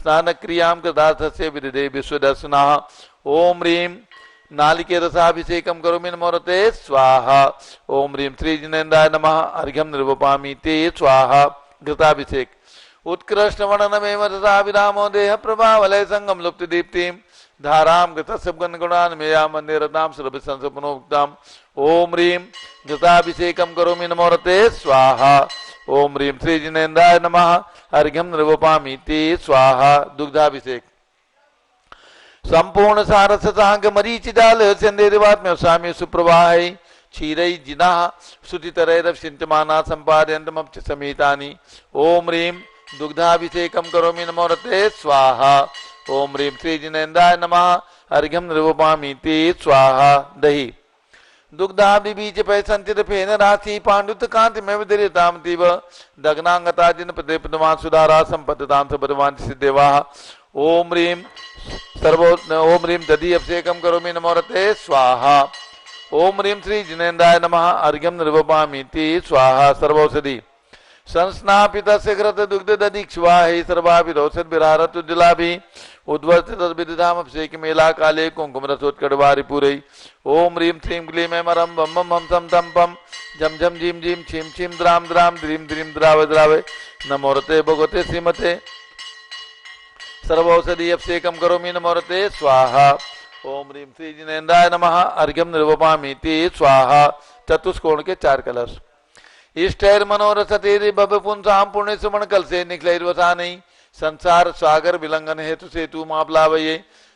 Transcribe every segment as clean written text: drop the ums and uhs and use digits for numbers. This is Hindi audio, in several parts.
स्नान क्रियां कृतार्थस्य विदधे विश्वदर्शनः। ओम ह्रीं नालिके रसाभिषेकम करोमि नमोरते स्वाहा। ओम ह्रीं श्री जिनेन्द्राय नमः अर्घ्यम निर्वपामि ते स्वाहा। घृताभिषेक उत्कृष्ट वर्णनमेव रसाभिरामो देह प्रभावलय संगम लुप्त दीप्तिं धाराम घृतस्य गुणान मेया मंदिरताम सर्व संसपनोक्ताम। ओम ह्रीं घृताभिषेकम करोमि नमोरते स्वाहा। ओम ह्रीं श्री जिनेन्द्राय नमः अर्घ्यम निर्वपामि ते स्वाहा। दुग्धाभिषेक संपूर्ण सारस सांग मरीचि जाल संदेवात्म्य स्वामी सुप्रवाहै क्षीरै जिनाः सुतितरैरव सिंचमाना संपादयन्तमप्च समेतानि। ओम ह्रीं दुग्धाभिषेकम करोमि नमोरते स्वाहा। ओम ह्रीं श्री जिनेन्द्राय नमः अर्घ्यम निर्वपामि ते स्वाहा। दही दुग्धाब्धि बीज पैसंचित फेन राशि पांडुत कांति में विदरिताम तीव दग्नांगता जिन प्रदेपदमान सुधारा संपत्तां सबदवान सिद्धेवा। ओम ह्रीं ओम ह्रीं दधि अभिषेकम करोमि नमोरते स्वाहा। ओम ह्रीं श्री जिनेन्द्राय नमः अर्घ्यम निर्वपामि ते स्वाहा। सर्वौषधि संस्नापितस्य घृत दुग्ध दधिक्ष्वाहि सर्वाभिरोषध विरारत उज्ज्वलाभि उद्वर्तित विदधाम अभिषेक मेला काले कुंकुम रसोत्कटवारि पूरै। ओम ह्रीं श्रीं क्लीं ऐं मरं बम बम हम सम तम पम झम झम झीम झीम छीम छीम द्राम द्राम द्रीम द्रीम द्राव द्रावे नमोरते भगवते श्रीमते सर्वौषधि अभिषेकम करोमि नमोरते स्वाहा। ओम ह्रीं श्री जिनेन्द्राय नमः अर्घ्यम निर्वपामि ते स्वाहा। चतुष्कोण के 4 कलश इष्टैर मनोरसतेरि भव पुंसाम पुण्य सुमन कल से निखलैर्वसानै संसार सागर विलंघन हेतु सेतु मापलावये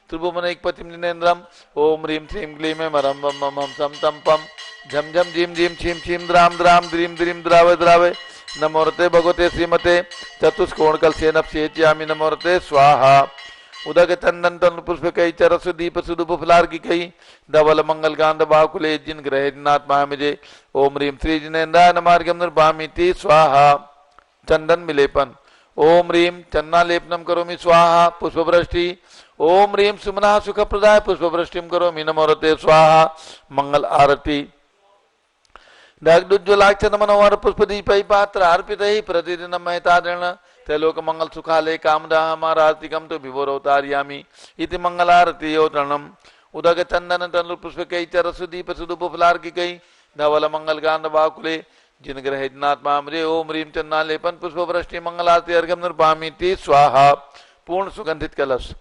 त्रिभुवन एक पतिम जिनेन्द्रम। ओम ह्रीं श्रीं क्लीं ऐं मरं बम बम हम सम तम पम झम झम झीम झीम छीम छीम द्राम द्राम द्रीम द्रीम द्रावे द्रावे नमोरते भगवते श्रीमते चतुष्कोण कल से नपसेच्यामि नमोरते स्वाहा। उदक चंदन तन पुष्प कई चरस दीप सुदुप फुलार की कई धवल मंगल कांत बाकुले जिन ग्रह जिनात्मा मुझे। ओम ह्रीं श्री जिनेन्द्राय नमः अर्घ्यम निर्वपामि ते स्वाहा। चंदन विलेपन ओम ह्रीं चन्ना लेपनम करोमि स्वाहा। पुष्पवृष्टि ओम ह्रीं सुमना सुख प्रदाय पुष्पवृष्टिम करोमि नमोरते स्वाहा। मंगल आरती दग्धुज्ज्वलाक्षत मनोहर पुष्पदीपै पात्र अर्पितैः प्रतिदिनं महितादृण त्रैलोक मंगल सुखालय कामदाह मारातिकम तो विभोरवतार्यामि इति मंगलारती योतरणम। उदक चंदन तनु पुष्पकै चरसु दीप सुदुप फुलार्किकै धवल मंगल गांध बाकुले जिन ग्रह जिनात्मा मुझे। ओम ह्रीं चन्ना लेपन पुष्पवृष्टि मंगलारती अर्घ्यम निर्वपामि ते स्वाहा। पूर्ण सुगंधित कलश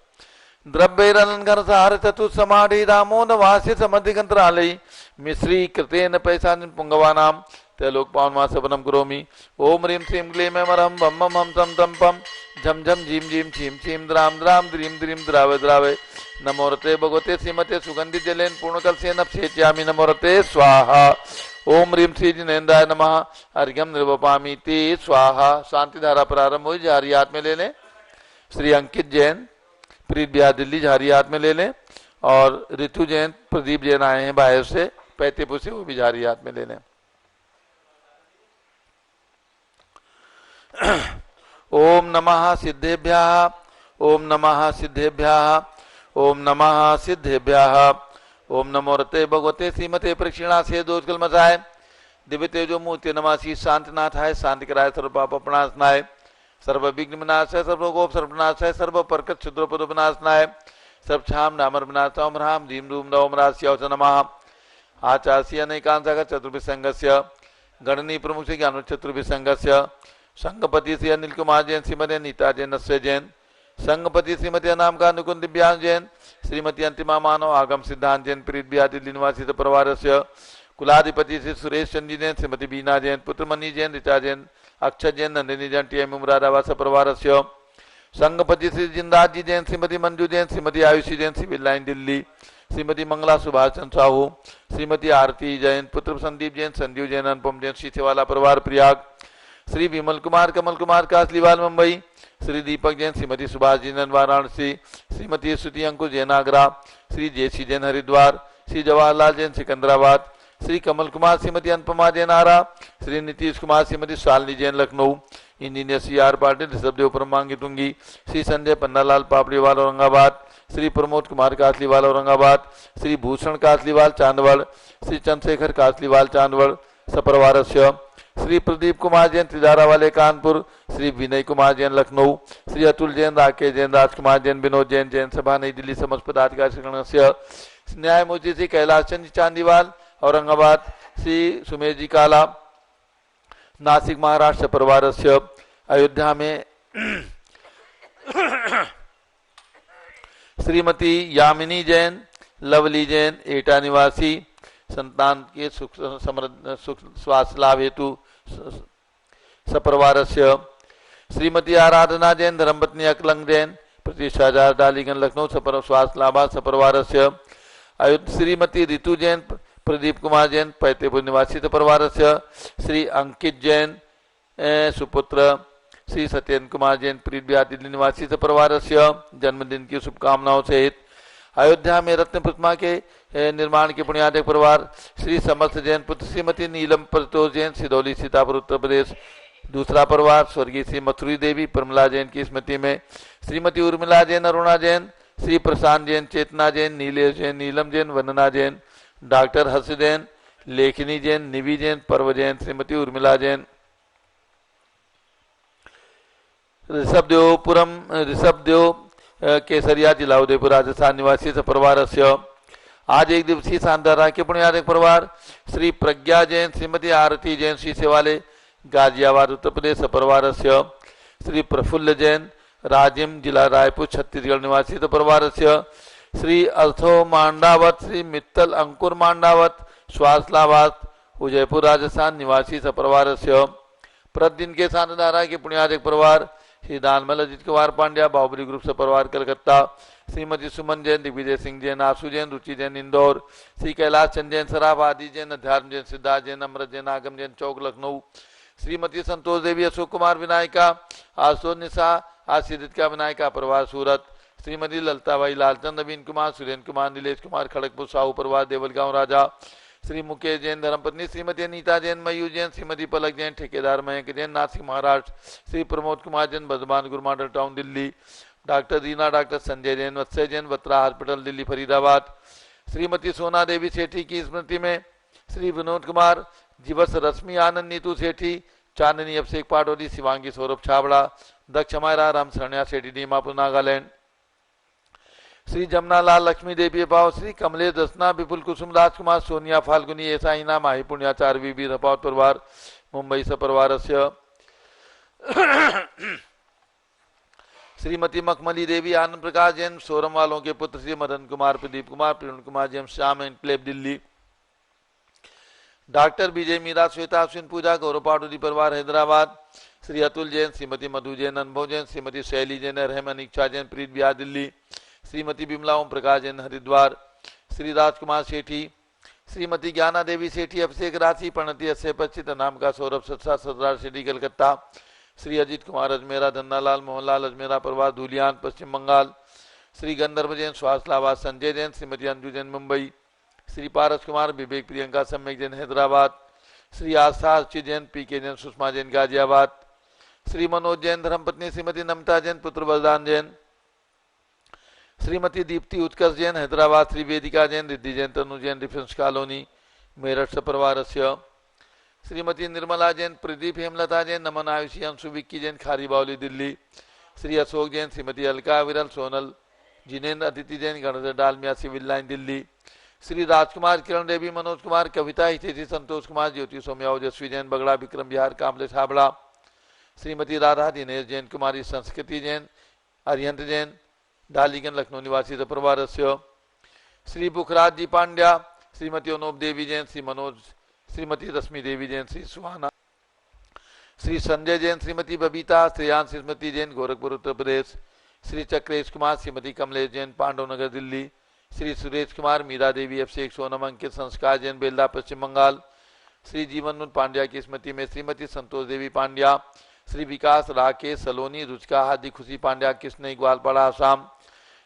द्रव्यैरलंघन सहार चतुः समाधि दामोद वास्य समधिकंत्रालय मिश्री कृतेन पैसान पुंगवानां त्रैलोक पावनमा सपनम करोमि। ओम ह्रीं श्रीं क्लीं ऐं मरं बम बम हम सम तम पम झम झम झीम झीम छीम छीम द्राम द्राम द्रीम द्रीम द्रावे द्रावे नमोरते भगवते श्रीमते सुगंधि जलेन पूर्णकल से नपसेच्यामि नमोरते स्वाहा। ओम ह्रीं श्री जिनेन्द्राय नमः अर्घ्यम निर्वपामि ते स्वाहा। शांति धारा प्रारंभ हुई, झारी हाथ में ले लें। श्री अंकित जैन प्रीत बिहार दिल्ली झारी हाथ में ले लें। और ऋतु जैन प्रदीप जैन आए हैं बाहर से पैतेपुर से, वो भी झारी हाथ में ले लें। ओम नमः सिद्धेभ्यः ओम नमः सिद्धेभ्यः ओम नमः सिद्धेभ्यः। ओम नमोरते भगवते श्रीमते प्रक्षिणा से दोषकल मसाय दिव्य तेजो मूर्ति नमासी शांतिनाथाय शांति कराय सर्व पाप प्रणाशनाय सर्व विघ्न विनाशाय सर्व गोप सर्वनाशाय सर्व परकट क्षुद्रोपद विनाशनाय सब छाम नामर विनाश ओम राम धीम धूम नवम राश्य नमः। आचार्य अनेकांशः चतुर्भिसंगस्य गणनी प्रमुख से ज्ञान चतुर्भिसंगस्य संघपति श्री अनिल कुमार जैन श्रीमती अनिता जैन नस्य जैन संघपति श्रीमती नाम का अनुकुंद दिव्यांग जैन श्रीमती अंतिमा मानव आगम सिद्धांत जैन प्रीत बिहार दिल्ली निवासी परिवार से कुलाधिपति श्री सुरेश चंदी जैन श्रीमती बीना जैन पुत्र मनी जैन ऋचा जैन अक्षय जैन नंदिनी जैन टी एम मुरादावास परिवार से संघपति श्री जिंदास जी जैन श्रीमती मंजू जैन श्रीमती आयुषी जैन सिविल लाइन दिल्ली श्रीमती मंगला सुभाष चंद्र साहू श्रीमती आरती जैन पुत्र संदीप जैन संजीव जैन अनुपम जैन शीशेवाला परिवार Prayag Shri Vimal Kumar Kamal Kumar Kasliwal Mumbai Shri Deepak Jain Shrimati Subhash Jain Varanasi Shrimati Stuti Ankush Jain Agra Shri J C Jain Haridwar Shri Jawaharlal Jain Secunderabad Shri Kamal Kumar Shrimati Anupama Jain Arrah Shri Nitish Kumar Shrimati Shalini Jain Lucknow engineer C R Patil Rishabhdev परमांगी टुंगी श्री संजय पन्नालाल पापड़ीवाल औरंगाबाद श्री प्रमोद कुमार कासलीवाल औरंगाबाद श्री भूषण कासलीवाल चांदवड़ श्री चंद्रशेखर कासलीवाल चांदवड़ सपरिवार श्री प्रदीप कुमार जैन त्रिधारा वाले कानपुर, श्री विनय कुमार जैन लखनऊ, श्री अतुल जैन, राकेश जैन, राजकुमार जैन, विनोद जैन, जैन सभा नई दिल्ली समस्त पदाधिकारी, न्यायमूर्ति श्री कैलाश चंद्र चांदीवाल औरंगाबाद, श्री सुमेश जी काला नासिक महाराष्ट्र परिवार से, अयोध्या में श्रीमती यामिनी जैन, लवली जैन एटा निवासी, संतान के सुख समृद्ध सुख स्वास्थ्य लाभ हेतु सपरिवार से, श्रीमती आराधना जैन धर्मपत्नी अकलंग जैन प्रतिष्ठा हजार डालीगंज लखनऊ स्वास्थ्य लाभ सपरिवार से, श्रीमती ऋतु जैन प्रदीप कुमार जैन पैतेपुर निवासी सपरिवार से, श्री अंकित जैन सुपुत्र, श्री सत्येंद्र कुमार जैन प्रीत बिहार दिल्ली निवासी सपरिवार से जन्मदिन की शुभकामनाओं सहित, अयोध्या में रत्न प्रतिमा के निर्माण के पुण्यादक परिवार श्री समर्थ जैन पुत्र श्रीमती नीलम प्रतोष जैन सिदौली सीतापुर उत्तर प्रदेश, दूसरा परिवार स्वर्गीय श्री मथुरी देवी प्रमला जैन की स्मृति में, श्रीमती उर्मिला जैन अरुणा जैन, श्री प्रशांत जैन चेतना जैन नीलेश जैन नीलम जैन वंदना जैन, डॉक्टर हर्ष जैन लेखनी जैन निवि जैन पर्व जैन, श्रीमती उर्मिला जैन ऋषभदेव केसरिया जिला उदयपुर राजस्थान निवासी सपरिवार से, आज एक दिवसीय शानदार के पुण्यादक परिवार श्री प्रज्ञा जैन श्रीमती आरती जैन शीशे वाले गाजियाबाद उत्तर प्रदेश सपरिवार से, श्री प्रफुल्ल जैन राजिम जिला रायपुर छत्तीसगढ़ निवासी सपरिवार से, श्री अर्थो मांडावत श्री मित्तल अंकुर मांडावत स्वास्थ्यलाबाद उदयपुर राजस्थान निवासी सपरिवार से, प्रतिदिन के शानदारा के पुण्यादक परिवार श्री दानमल अजित कुमार पांड्या बाहुबली ग्रुप से परिवार कलकत्ता, श्रीमती सुमन जैन दिग्विजय सिंह जैन आशु जैन रुचि जैन इंदौर, श्री कैलाश चंद जैन सराफ आदि जैन अध्यात्म जैन सिद्धार्थ जैन अमृत जैन आगम जैन चौक लखनऊ, श्रीमती संतोष देवी अशोक कुमार विनायका आशुतोष निशा आशीर्दित विनायका परिवार सूरत, श्रीमती ललताबाई लालचंद नवीन कुमार सुरेंद्र कुमार नीलेश कुमार खड़गपुर साहू परिवार देवलगांव राजा, श्री मुकेश जैन धर्मपत्नी श्रीमती अनीता जैन मयूर जैन श्रीमती पलक जैन ठेकेदार Mayank Jain Nashik Maharashtra, Shri Pramod Kumar Jain Bardhaman Guru Model Town Delhi, doctor Reena doctor Sanjay Jain Vatsay Jain Batra hospital Delhi Faridabad, Shrimati Sona Devi सेठी की स्मृति में श्री विनोद कुमार जीवस रश्मि आनंद नीतू सेठी चांदनी अभिषेक पाटोली शिवांगी सौरभ छाबड़ा दक्ष मायरा राम शरण्या सेठी दीमापुर नागालैंड, श्री जमनालाल लक्ष्मी देवी भाव श्री कमलेश दसना विपुल कुसुम राजकुमार सोनिया फाल्गुनी ऐसा इना माही पुण्याचार वी रपावत परिवार मुंबई सपरिवार से, श्रीमती मखमली देवी आनंद प्रकाश जैन सोरम वालों के पुत्र श्री मदन कुमार प्रदीप कुमार प्रवीण कुमार जैन श्याम एनक्लेव दिल्ली, डॉक्टर विजय मीरा श्वेता अश्विन पूजा गौरव पाटोली परिवार हैदराबाद, श्री अतुल जैन श्रीमती मधु जैन अनुभव जैन श्रीमती शैली जैन रहमान इच्छा जैन प्रीत बिहार दिल्ली, श्रीमती बिमला ओम प्रकाश जैन हरिद्वार, श्री राजकुमार सेठी श्रीमती ज्ञाना देवी सेठी अभिषेक राशि प्रणति अस्य पच्चित नाम का सौरभ सत्सा सतरार सेठी कलकत्ता, श्री अजित कुमार अजमेरा धन्नालाल मोहनलाल अजमेरा परिवार धूलियान पश्चिम बंगाल, श्री गंधर्व जैन स्वास्थ्यलाबाद संजय जैन श्रीमती अंजू जैन मुंबई, श्री पारस कुमार विवेक प्रियंका सम्यक जैन हैदराबाद, श्री आस्था अर्चित जैन पीके जैन सुषमा जैन गाजियाबाद, श्री मनोज जैन धर्मपत्नी श्रीमती नमता जैन पुत्र बलदान जैन, श्रीमती दीप्ति उत्कर्ष जैन हैदराबाद, श्री वेदिका जैन रिद्धि जैन तनु जैन डिफेंस कॉलोनी मेरठ सपरिवार से, श्रीमती निर्मला जैन प्रदीप हेमलता जैन नमन आयुषी अंशु विक्की जैन खारी बावली दिल्ली, श्री अशोक जैन श्रीमती अलका विरल सोनल जिनेन्द्र अदिति जैन गणधर डालमिया सिविल लाइन दिल्ली, श्री राजकुमार किरण देवी मनोज कुमार कविता हितेशी संतोष कुमार ज्योति सौम्या ओजस्वी जैन बगड़ा विक्रम बिहार कामले छाबड़ा, श्रीमती राधा दिनेश जैन कुमारी संस्कृति जैन अरिहंत जैन डालीगंज लखनऊ निवासी सपरिवार से, श्री बुखराज जी पांड्या श्रीमती अनूप देवी जैन श्री मनोज श्रीमती रश्मि देवी जैन श्री सुहाना, श्री संजय जैन श्रीमती बबीता श्रेयांश स्मृति जैन गोरखपुर उत्तर प्रदेश, श्री चक्रेश कुमार श्रीमती कमलेश जैन पांडव नगर दिल्ली, श्री सुरेश कुमार मीरा देवी अभिषेक सोनम अंकित संस्कार जैन बेलदा पश्चिम बंगाल, श्री जीवन पांड्या की स्मृति में श्रीमती संतोष देवी पांड्या, श्री विकास राकेश सलोनी रुचिका हार्दिक खुशी पांड्या कृष्ण ग्वालपाड़ा आसाम,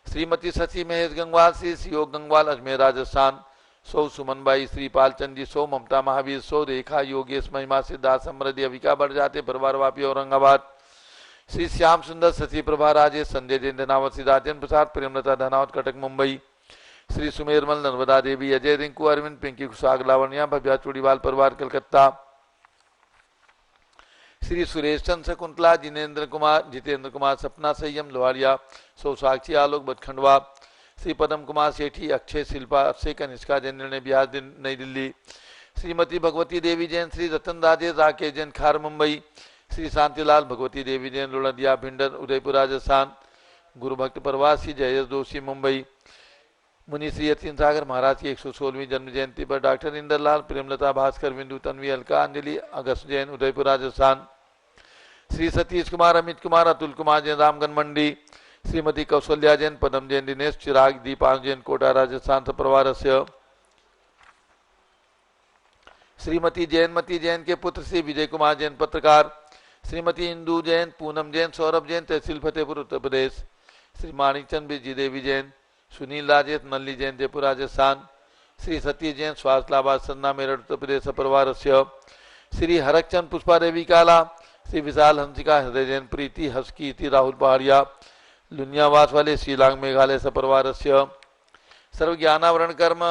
श्रीमती शशि महेश गंगवाल श्री सियोग गंगवाल अजमेर राजस्थान, सौ सुमनबाई श्री पालचंद जी सौ ममता महावीर सौ रेखा योगेश महिमा सिद्धार्थ समृद्धि अविका बढ़ जाते परिवार वापी औरंगाबाद, श्री श्याम सुंदर शशि प्रभा राजेश संजय जैन धनावत सिद्धार्थ प्रसाद प्रेमलता धनावत कटक मुंबई, श्री सुमेरमल नर्मदा देवी अजय रिंकू अरविंद पिंकी खुशाग लावण्या भव्या चूड़ीवाल परिवार कलकत्ता, श्री सुरेश चंद्र शकुंतला, जितेंद्र कुमार, सपना संयम लोहारिया, सौसाक्षी आलोक बतखंडवा, श्री पदम कुमार सेठी, अक्षय शिल्पा, अक्षय कनिष्का जैन, निर्णय बिहार नई दिल्ली, श्रीमती भगवती देवी जैन, श्री रतन राजेश राकेश जैन, खार मुंबई, श्री शांतिलाल भगवती देवी जैन, लोलंदिया भिंडर, उदयपुर राजस्थान, गुरु भक्त प्रवासी जयेश जोशी मुंबई, मुनि श्री यतीन सागर महाराज की 116वीं जन्म जयंती पर डॉक्टर इंदरलाल, प्रेमलता, भास्कर, बिंदु, तन्वी, अलका, अंजलि, अगस्त जैन, उदयपुर राजस्थान, श्री सतीश कुमार, अमित कुमार, अतुल कुमार जैन, रामगढ़ मंडी, श्रीमती कौशल्या जैन, पदम जैन, दिनेश, चिराग, दीपांश जैन, कोटा राजस्थान परिवार से, श्रीमती जैनमती जैन के पुत्र श्री विजय कुमार जैन पत्रकार, श्रीमती इंदू जैन, पूनम जैन, सौरभ जैन, तहसील फतेहपुर उत्तर प्रदेश, श्री माणिकचंद विजय देवी जैन, सुनील राजेश, नल्ली जैन, जयपुर राजस्थान, श्री सतीश जैन, स्वास्थ्य लाभार्थ सन्ना मेरठ उत्तर प्रदेश परिवार से, श्री हरकचंद पुष्पा देवी काला, श्री विशाल हंसिका हृदय जैन, प्रीति हसकीति राहुल पहाड़िया, लुनियावास वाले शिलांग मेघालय सपरिवार से, सर्व ज्ञानावरण कर्म,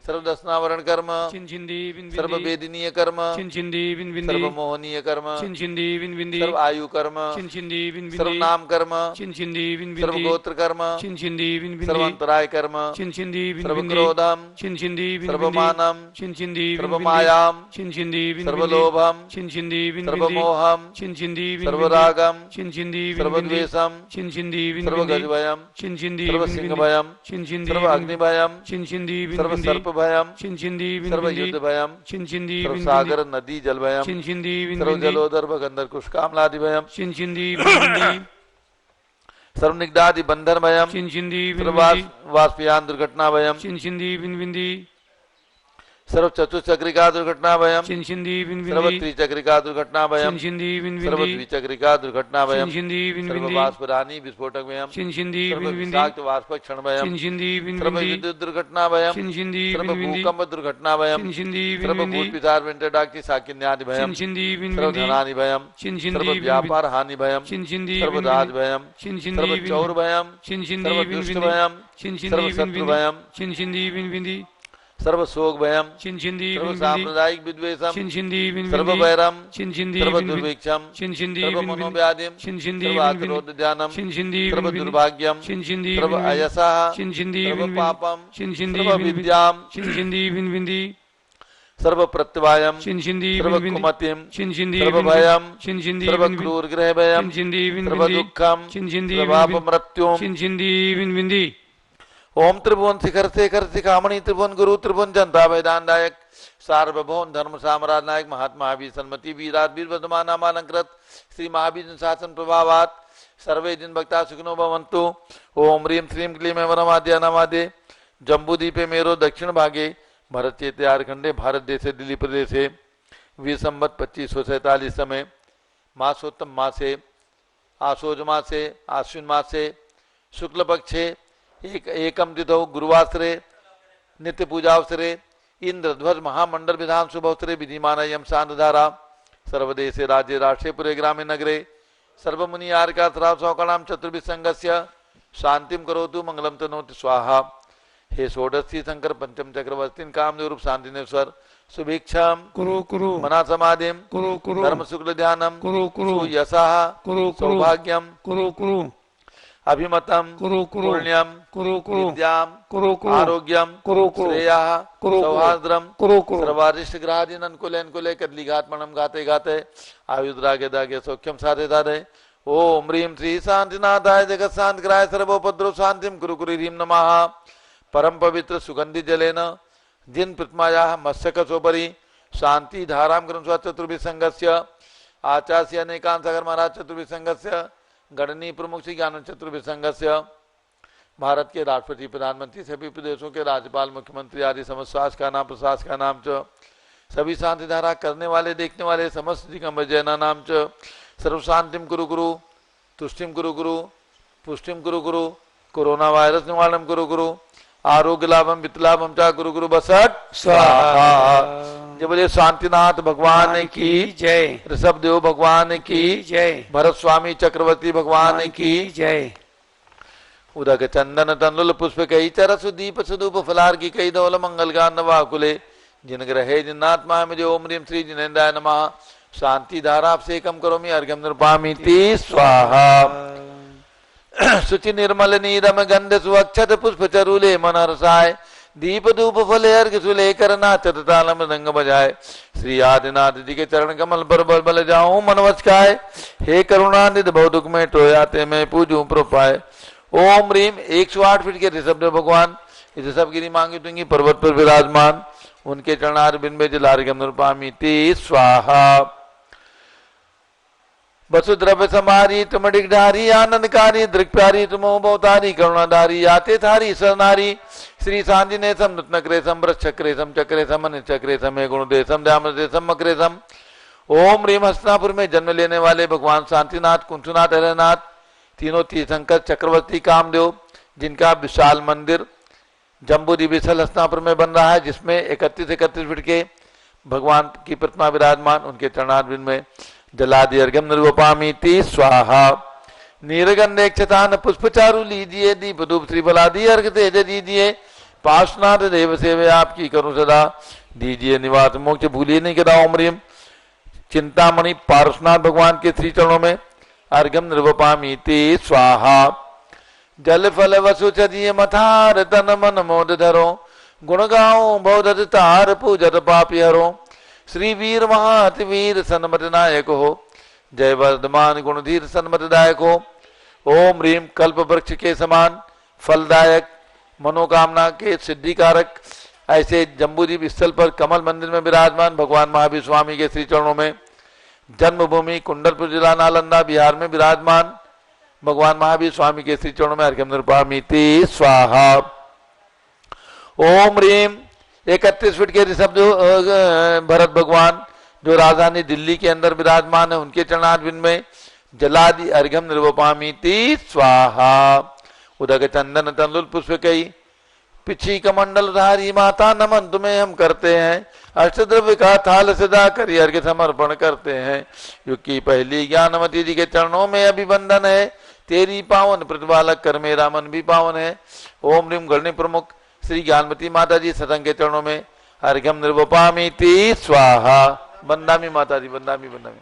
सर्वदर्शनावरण कर्म, सर्व वेदनीय कर्म, सर्व मोहनीय कर्म, सर्व आयु कर्म, सर्व नाम कर्म, सर्व गोत्र कर्म, सर्व अंतराय कर्म, सर्व क्रोधम, सर्व मानम, सर्व मायाम, सर्व लोभम, सर्व मोहम, सर्व रागम, सर्व द्वेषम, सर्व गजभयम, सर्व सिंह भयम, सर्व अग्नि भयम, सर्व सर्प भयम, सर्व युद्ध भयम, सर्व सागर नदी जल भयम, सर्व जलोदर भगंधर कुशकामलादि भयम, सर्व निग्धादि बंधन भयम, सर्व वाष्पयान दुर्घटना भयम, सर्व चतुश्चक्रिका दुर्घटना भयम, सर्व त्रिचक्रिका दुर्घटना भयम, सर्व द्विचक्रिका दुर्घटना भयम, सर्व वाष्परानी विस्फोटक भयम, सर्व विषाक्त वाष्प क्षण भयम, सर्व युद्ध दुर्घटना भयम, सर्व भूकंप दुर्घटना भयम, सर्व भूत पिशाच वेंटर डाक्टी साकिन्यादि भयम, सर्व धनानि भयम, सर्व व्यापार हानि भयम, सर्व राज भयम, सर्व चौर भयम, सर्व दुष्ट भयम, सर्व शत्रु भयम, सर्व शोक भयम, सर्व सांप्रदायिक विद्वेषम, सर्व वैरम, सर्व दुर्भिक्षम, सर्व मनोव्याधिम, सर्व आत्रोध ध्यानम, सर्व दुर्भाग्यम, सर्व अयसः, सर्व पापम, सर्व विद्याम, सर्व प्रत्यवायम, सर्व कुमतिम, सर्व भयम, सर्व क्रूर ग्रह भयम, सर्व दुःखम, सर्व मृत्युम, ओम त्रिभुवन शिखर शेखर शिखामणि त्रिभुवन गुरु त्रिभुवन जनता वैदान दायक सार्वभौम धर्म साम्राज्य नायक महात्मा महावीर सन्मति वीराट वीर वर्धमान नामालंकृत श्री महावीर शासन प्रभावात सर्वे जिन भक्ता सुखिनो भवन्तु। ओम ह्रीं श्रीं क्लीं वरमाद्या नमादे जम्बूद्वीपे मेरो दक्षिण भागे भरत चेते आरखंडे भारत देशे दिल्ली प्रदेशे वीर संवत 2547 समय मासोत्तम मासे आशोज मासे आश्विन मासे शुक्ल पक्षे एकम तिथौ गुरुवासरे नित्य पूजावसरे इंद्रध्वज महामंडल विधान शुभवसरे विधिमानयम शांतधारा सर्वदेशे राज्ये राष्ट्रे पुरे ग्रामे नगरे सर्वमुनि आर्का सौकणाम चतुर्भिः संघस्य शांतिम करोतु मंगलम तनोतु स्वाहा। हे षोडशी शंकर पंचम चक्रवर्तीन कामदेव शांतिनेश्वर सुभिक्षाम कुरु मना समाधिम कुरु धर्म शुक्ल ध्यानम कुरु यशः सौभाग्यम कुरु अभिमतम पुण्यम विद्याम आरोग्यम श्रेयः सौहार्द्रम सर्वारिष्ट ग्रहादीन अनुकूले कदली घातमणम गाते गाते आयुद्रागे दागे सौख्यम साधे साधे। ओम ह्रीं श्री शांतिनाथाय जगत शांतिग्राय सर्वोपद्रव शांतिम कुरु ह्रीं नमः। परम पवित्र सुगंधि जलेन जिन प्रतिमायाः मत्स्यकसोपरि शांति धारां कृत्वा चतुर्भिः संघस्य आचार्य अनेकान सागर महाराज चतुर्भिः संघस्य गणनीय प्रमुख श्री ज्ञान चतुर्भिः संघस्य भारत के राष्ट्रपति प्रधानमंत्री सभी प्रदेशों के राज्यपाल मुख्यमंत्री आदि समस्त शासक का नाम प्रशासक का नाम च सभी शांति धारा करने वाले देखने वाले समस्त दिगंबर जैना नाम च सर्व शांतिम कुरु गुरु तुष्टिम कुरु गुरु पुष्टिम कुरु गुरु कोरोना वायरस निवारणम कुरु गुरु आरोग्य लाभम वित्तलाभम चा गुरु गुरु बसट स्वाहा। जय बोले शांतिनाथ भगवान की जय, ऋषभ देव भगवान की जय, भरत स्वामी चक्रवर्ती भगवान की जय। उदक चंदन तंडुल पुष्प कई चरसु दीप सुदूप फलार की कई धौल मंगल गान नवाकुले जिन ग्रहे जिन्नात्मा में जो ओम ह्रीं श्री जिनेन्द्राय नमः। शांति धारा से कम करोमि अर्घ्यम निर्पामीति स्वाहा। शुचि निर्मल नीरम गंध सुअक्षत पुष्प चरूले मन हर्षाय दीप धूप फले अर्घ सुले करना चततालम रंग बजाए। श्री आदिनाथ जी के चरण कमल पर बल बल जाऊं मन वचकाए। हे करुणानिधि बहु दुख में टोयाते मैं पूजूं प्रपाए। ओम ह्रीम 108 फीट के ऋषभ भगवान इस ऋषभ गिरी मांगी दूंगी पर्वत पर विराजमान उनके चरणार बिन में जलार्घ्यम निर्पामीति स्वाहा। वसुद्रव्य समारी तुमडिगधारी आनंदकारी दृक्प्यारी तुमो बहुतारी करुणाधारी आते थारी सरनारी श्री सांजिने सम नृत्नक्रेशम वृक्षक्रेशम चक्रेशम अनिचक्रेशम हे गुणदेशम ध्यामदेशम मक्रेशम। ओम ह्रीम हस्तिनापुर में जन्म लेने वाले भगवान शांतिनाथ कुंठनाथ हरनाथ तीनों तीर्थंकर चक्रवर्ती कामदेव जिनका विशाल मंदिर जम्बूरी विशल हस्तिनापुर में बन रहा है जिसमें 31 फीट के भगवान की प्रतिमा विराजमान उनके चरणारविंद में जलादि अर्घ्यम निर्वपामीति स्वाहा। नीरगंधे क्षतान पुष्प चारु लीजिए दीप धूप श्रीफलादि अर्घ तेज दीजिए। पार्श्वनाथ देव सेवे आपकी करूं सदा दीजिए निवास मोक्ष भूलिए नहीं कदा। ओम ह्रीम चिंतामणि पार्श्वनाथ भगवान के श्री चरणों में अर्घ्यम निर्वपामीति स्वाहा। जल फल वसु चदिए मथार तन मन मोद धरो गुण गाओ बौद्ध तार पूजत पापी हरो। श्री वीर महाति वीर सन्मत नायक हो जय वर्धमान गुणधीर सन्मतदायक हो। ओम ह्रीम कल्प वृक्ष के समान फलदायक मनोकामना के सिद्धिकारक ऐसे जम्बूद्वीप स्थल पर कमल मंदिर में विराजमान भगवान महावीर स्वामी के श्री चरणों में जन्मभूमि कुंडलपुर जिला नालंदा बिहार में विराजमान भगवान महावीर स्वामी के श्री चरणों में अर्घ्यम निर्पामीति स्वाहा। ओम ह्रीम 31 फीट के ऋषभ भरत भगवान जो राजधानी दिल्ली के अंदर विराजमान है उनके चरणारविंद में जलादि अर्घ्यम निर्वपामीति स्वाहा। उदक चंदन तंदुल पुष्प कई पिछी कमंडल धारी माता नमन तुम्हें हम करते हैं। अष्टद्रव्य का थाल सदा करी अर्घ्य समर्पण करते हैं। युग की पहली ज्ञानवती जी के चरणों में अभिवंदन है तेरी पावन प्रतिपालक कर मेरा मन भी पावन है। ओम ह्रीम गणनी प्रमुख श्री ज्ञानवती माता जी सतंग के चरणों में अर्घ्यम निर्वपामीति स्वाहा। बंदामी माता जी बंदामी बंदामी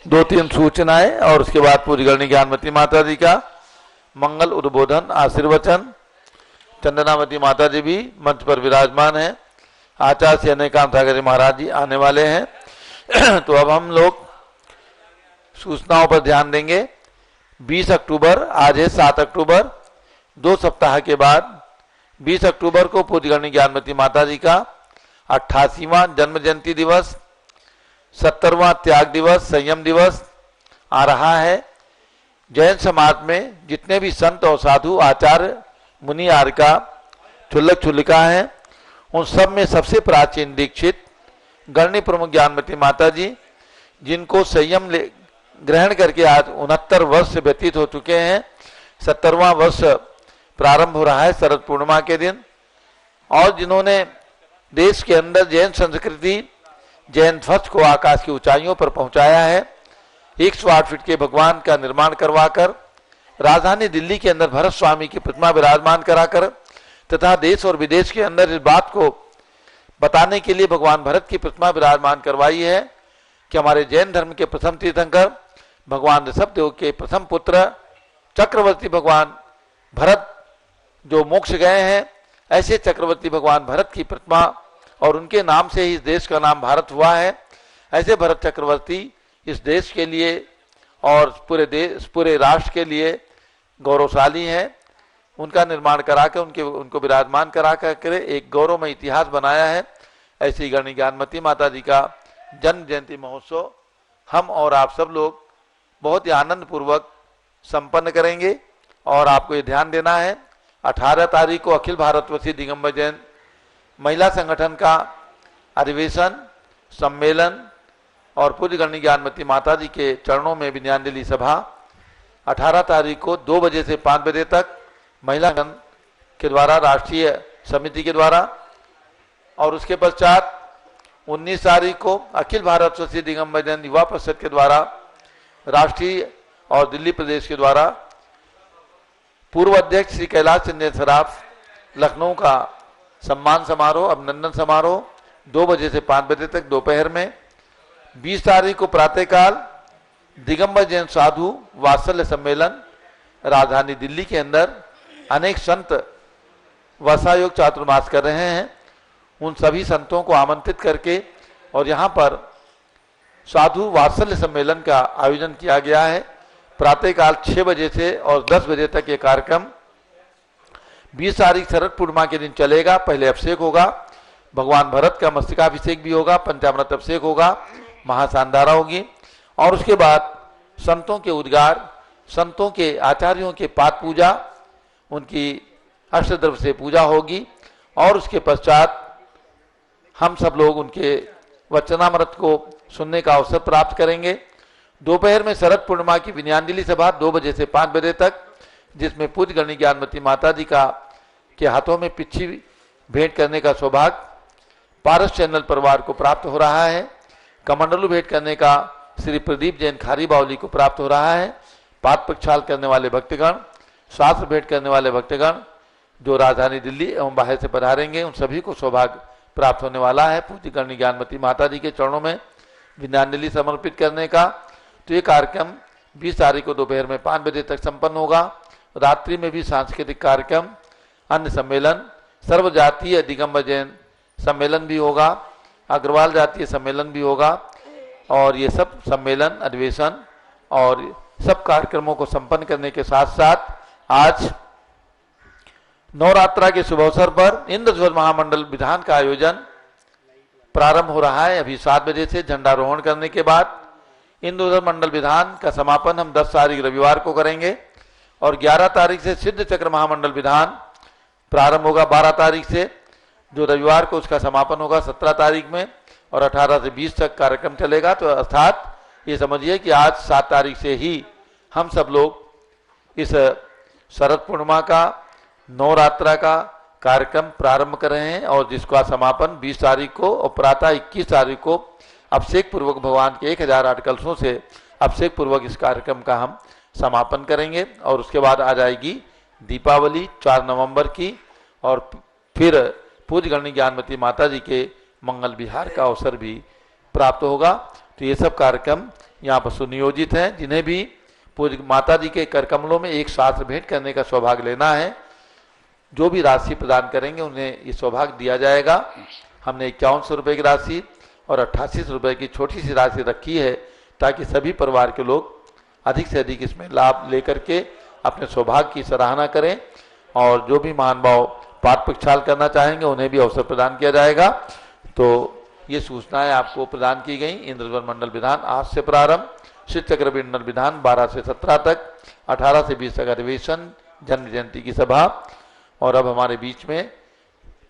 2-3 सूचनाएं और उसके बाद पूरी गणनी ज्ञानवती माता जी का मंगल उद्बोधन आशीर्वचन। चंदनावती माता जी भी मंच पर विराजमान है। आचार्य श्री अनेकांत सागर महाराज जी आने वाले हैं। तो अब हम लोग सूचनाओं पर ध्यान देंगे। 20 अक्टूबर आज है 7 अक्टूबर 2 सप्ताह के बाद 20 अक्टूबर को पूज्य गणनी ज्ञानवती माता जी का 88वां जन्म जयंती दिवस 70वां त्याग दिवस संयम दिवस आ रहा है। जैन समाज में जितने भी संत और साधु आचार्य मुनि आर्का क्षुल्लक क्षुल्लिका हैं उन सब में सबसे प्राचीन दीक्षित गणनी प्रमुख ज्ञानवती माता जी जिनको संयम ग्रहण करके आज 69 वर्ष व्यतीत हो चुके हैं। 70वां वर्ष प्रारंभ हो रहा है शरद पूर्णिमा के दिन और जिन्होंने देश के अंदर जैन संस्कृति जैन ध्वज को आकाश की ऊंचाइयों पर पहुंचाया है। 108 फीट के भगवान का निर्माण करवाकर राजधानी दिल्ली के अंदर भरत स्वामी की प्रतिमा विराजमान कराकर तथा देश और विदेश के अंदर इस बात को बताने के लिए भगवान भरत की प्रतिमा विराजमान करवाई है कि हमारे जैन धर्म के प्रथम तीर्थंकर भगवान ऋषभदेव के प्रथम पुत्र चक्रवर्ती भगवान भरत जो मोक्ष गए हैं ऐसे चक्रवर्ती भगवान भरत की प्रतिमा और उनके नाम से ही इस देश का नाम भारत हुआ है। ऐसे भरत चक्रवर्ती इस देश के लिए और पूरे राष्ट्र के लिए गौरवशाली हैं। उनका निर्माण करा के उनको विराजमान करा कर एक गौरवमय इतिहास बनाया है। ऐसी गणनी ज्ञानवती माता जी का जन्म जयंती महोत्सव हम और आप सब लोग बहुत ही आनंद पूर्वक संपन्न करेंगे और आपको ये ध्यान देना है 18 तारीख को अखिल भारतवर्षीय दिगंबर जैन महिला संगठन का अधिवेशन सम्मेलन और पूज्य गणनी ज्ञानवती माता जी के चरणों में विनयाञ्जलि सभा 18 तारीख को 2 बजे से 5 बजे तक महिला संगठन के द्वारा राष्ट्रीय समिति के द्वारा और उसके पश्चात 19 तारीख को अखिल भारतवर्षीय दिगंबर जैन युवा परिषद के द्वारा राष्ट्रीय और दिल्ली प्रदेश के द्वारा पूर्व अध्यक्ष श्री कैलाश चंद्र सराफ लखनऊ का सम्मान समारोह अभिनंदन समारोह 2 बजे से 5 बजे तक दोपहर में 20 तारीख को प्रातःकाल दिगंबर जैन साधु वात्सल्य सम्मेलन राजधानी दिल्ली के अंदर अनेक संत वर्षायोग चातुर्मास कर रहे हैं। उन सभी संतों को आमंत्रित करके और यहाँ पर साधु वात्सल्य सम्मेलन का आयोजन किया गया है। प्रातःकाल 6 बजे से और 10 बजे तक ये कार्यक्रम 20 तारीख शरद पूर्णिमा के दिन चलेगा। पहले अभिषेक होगा, भगवान भरत का मस्तकाभिषेक भी होगा, पंचामृत अभिषेक होगा, महासांधारा होगी और उसके बाद संतों के उद्गार, संतों के आचार्यों के पाद पूजा, उनकी अष्टद्रव्य से पूजा होगी और उसके पश्चात हम सब लोग उनके वचनामृत को सुनने का अवसर प्राप्त करेंगे। दोपहर में शरद पूर्णिमा की विनयान्जलि सभा 2 बजे से 5 बजे तक, जिसमें पूज्य गणी ज्ञानमती माता जी का के हाथों में पिच्छी भेंट करने का सौभाग्य पारस चैनल परिवार को प्राप्त हो रहा है। कमंडलू भेंट करने का श्री प्रदीप जैन खारी बावली को प्राप्त हो रहा है। पाद प्रक्षाल करने वाले भक्तगण, शास्त्र भेंट करने वाले भक्तगण जो राजधानी दिल्ली एवं बाहर से पधारेंगे, उन सभी को सौभाग्य प्राप्त होने वाला है पूज्य गणी ज्ञानमती माता जी के चरणों में विनयान्जलि समर्पित करने का। तो ये कार्यक्रम 20 तारीख को दोपहर में 5 बजे तक संपन्न होगा। रात्रि में भी सांस्कृतिक कार्यक्रम, अन्य सम्मेलन, सर्व जातीय दिगंबर जैन सम्मेलन भी होगा, अग्रवाल जातीय सम्मेलन भी होगा और ये सब सम्मेलन, अधिवेशन और सब कार्यक्रमों को संपन्न करने के साथ साथ आज नवरात्रा के शुभ अवसर पर इंद्रध्वज महामंडल विधान का आयोजन प्रारंभ हो रहा है। अभी 7 बजे से झंडारोहण करने के बाद इंद्रध्वज मंडल विधान का समापन हम 10 तारीख रविवार को करेंगे और 11 तारीख से सिद्ध चक्र महामंडल विधान प्रारंभ होगा। 12 तारीख से जो रविवार को उसका समापन होगा 17 तारीख में और 18 से 20 तक कार्यक्रम चलेगा। तो अर्थात ये समझिए कि आज 7 तारीख से ही हम सब लोग इस शरद पूर्णिमा का, नवरात्रा का कार्यक्रम प्रारंभ कर रहे हैं और जिसका समापन 20 तारीख को और प्रातः 21 तारीख को अभिषेक पूर्वक भगवान के 1008 कलशों से अभिषेक पूर्वक इस कार्यक्रम का हम समापन करेंगे। और उसके बाद आ जाएगी दीपावली 4 नवंबर की और फिर पूज्य गणी ज्ञानमती माता जी के मंगल विहार का अवसर भी प्राप्त होगा। तो ये सब कार्यक्रम यहाँ पर सुनियोजित हैं। जिन्हें भी पूज्य माता जी के कर कमलों में एक शास्त्र भेंट करने का सौभाग्य लेना है, जो भी राशि प्रदान करेंगे उन्हें ये सौभाग्य दिया जाएगा। हमने 5100 रुपये की राशि और 8800 रुपये की छोटी सी राशि रखी है ताकि सभी परिवार के लोग अधिक से अधिक इसमें लाभ लेकर के अपने सौभाग्य की सराहना करें और जो भी महानुभाव पाठ प्रक्षाल करना चाहेंगे उन्हें भी अवसर प्रदान किया जाएगा। तो ये सूचनाएं आपको प्रदान की गई। इंद्रध्वज मंडल विधान आज से प्रारंभ, सिद्ध चक्र मंडल विधान 12 से 17 तक, 18 से 20 तक अधिवेशन, जन्म जयंती की सभा। और अब हमारे बीच में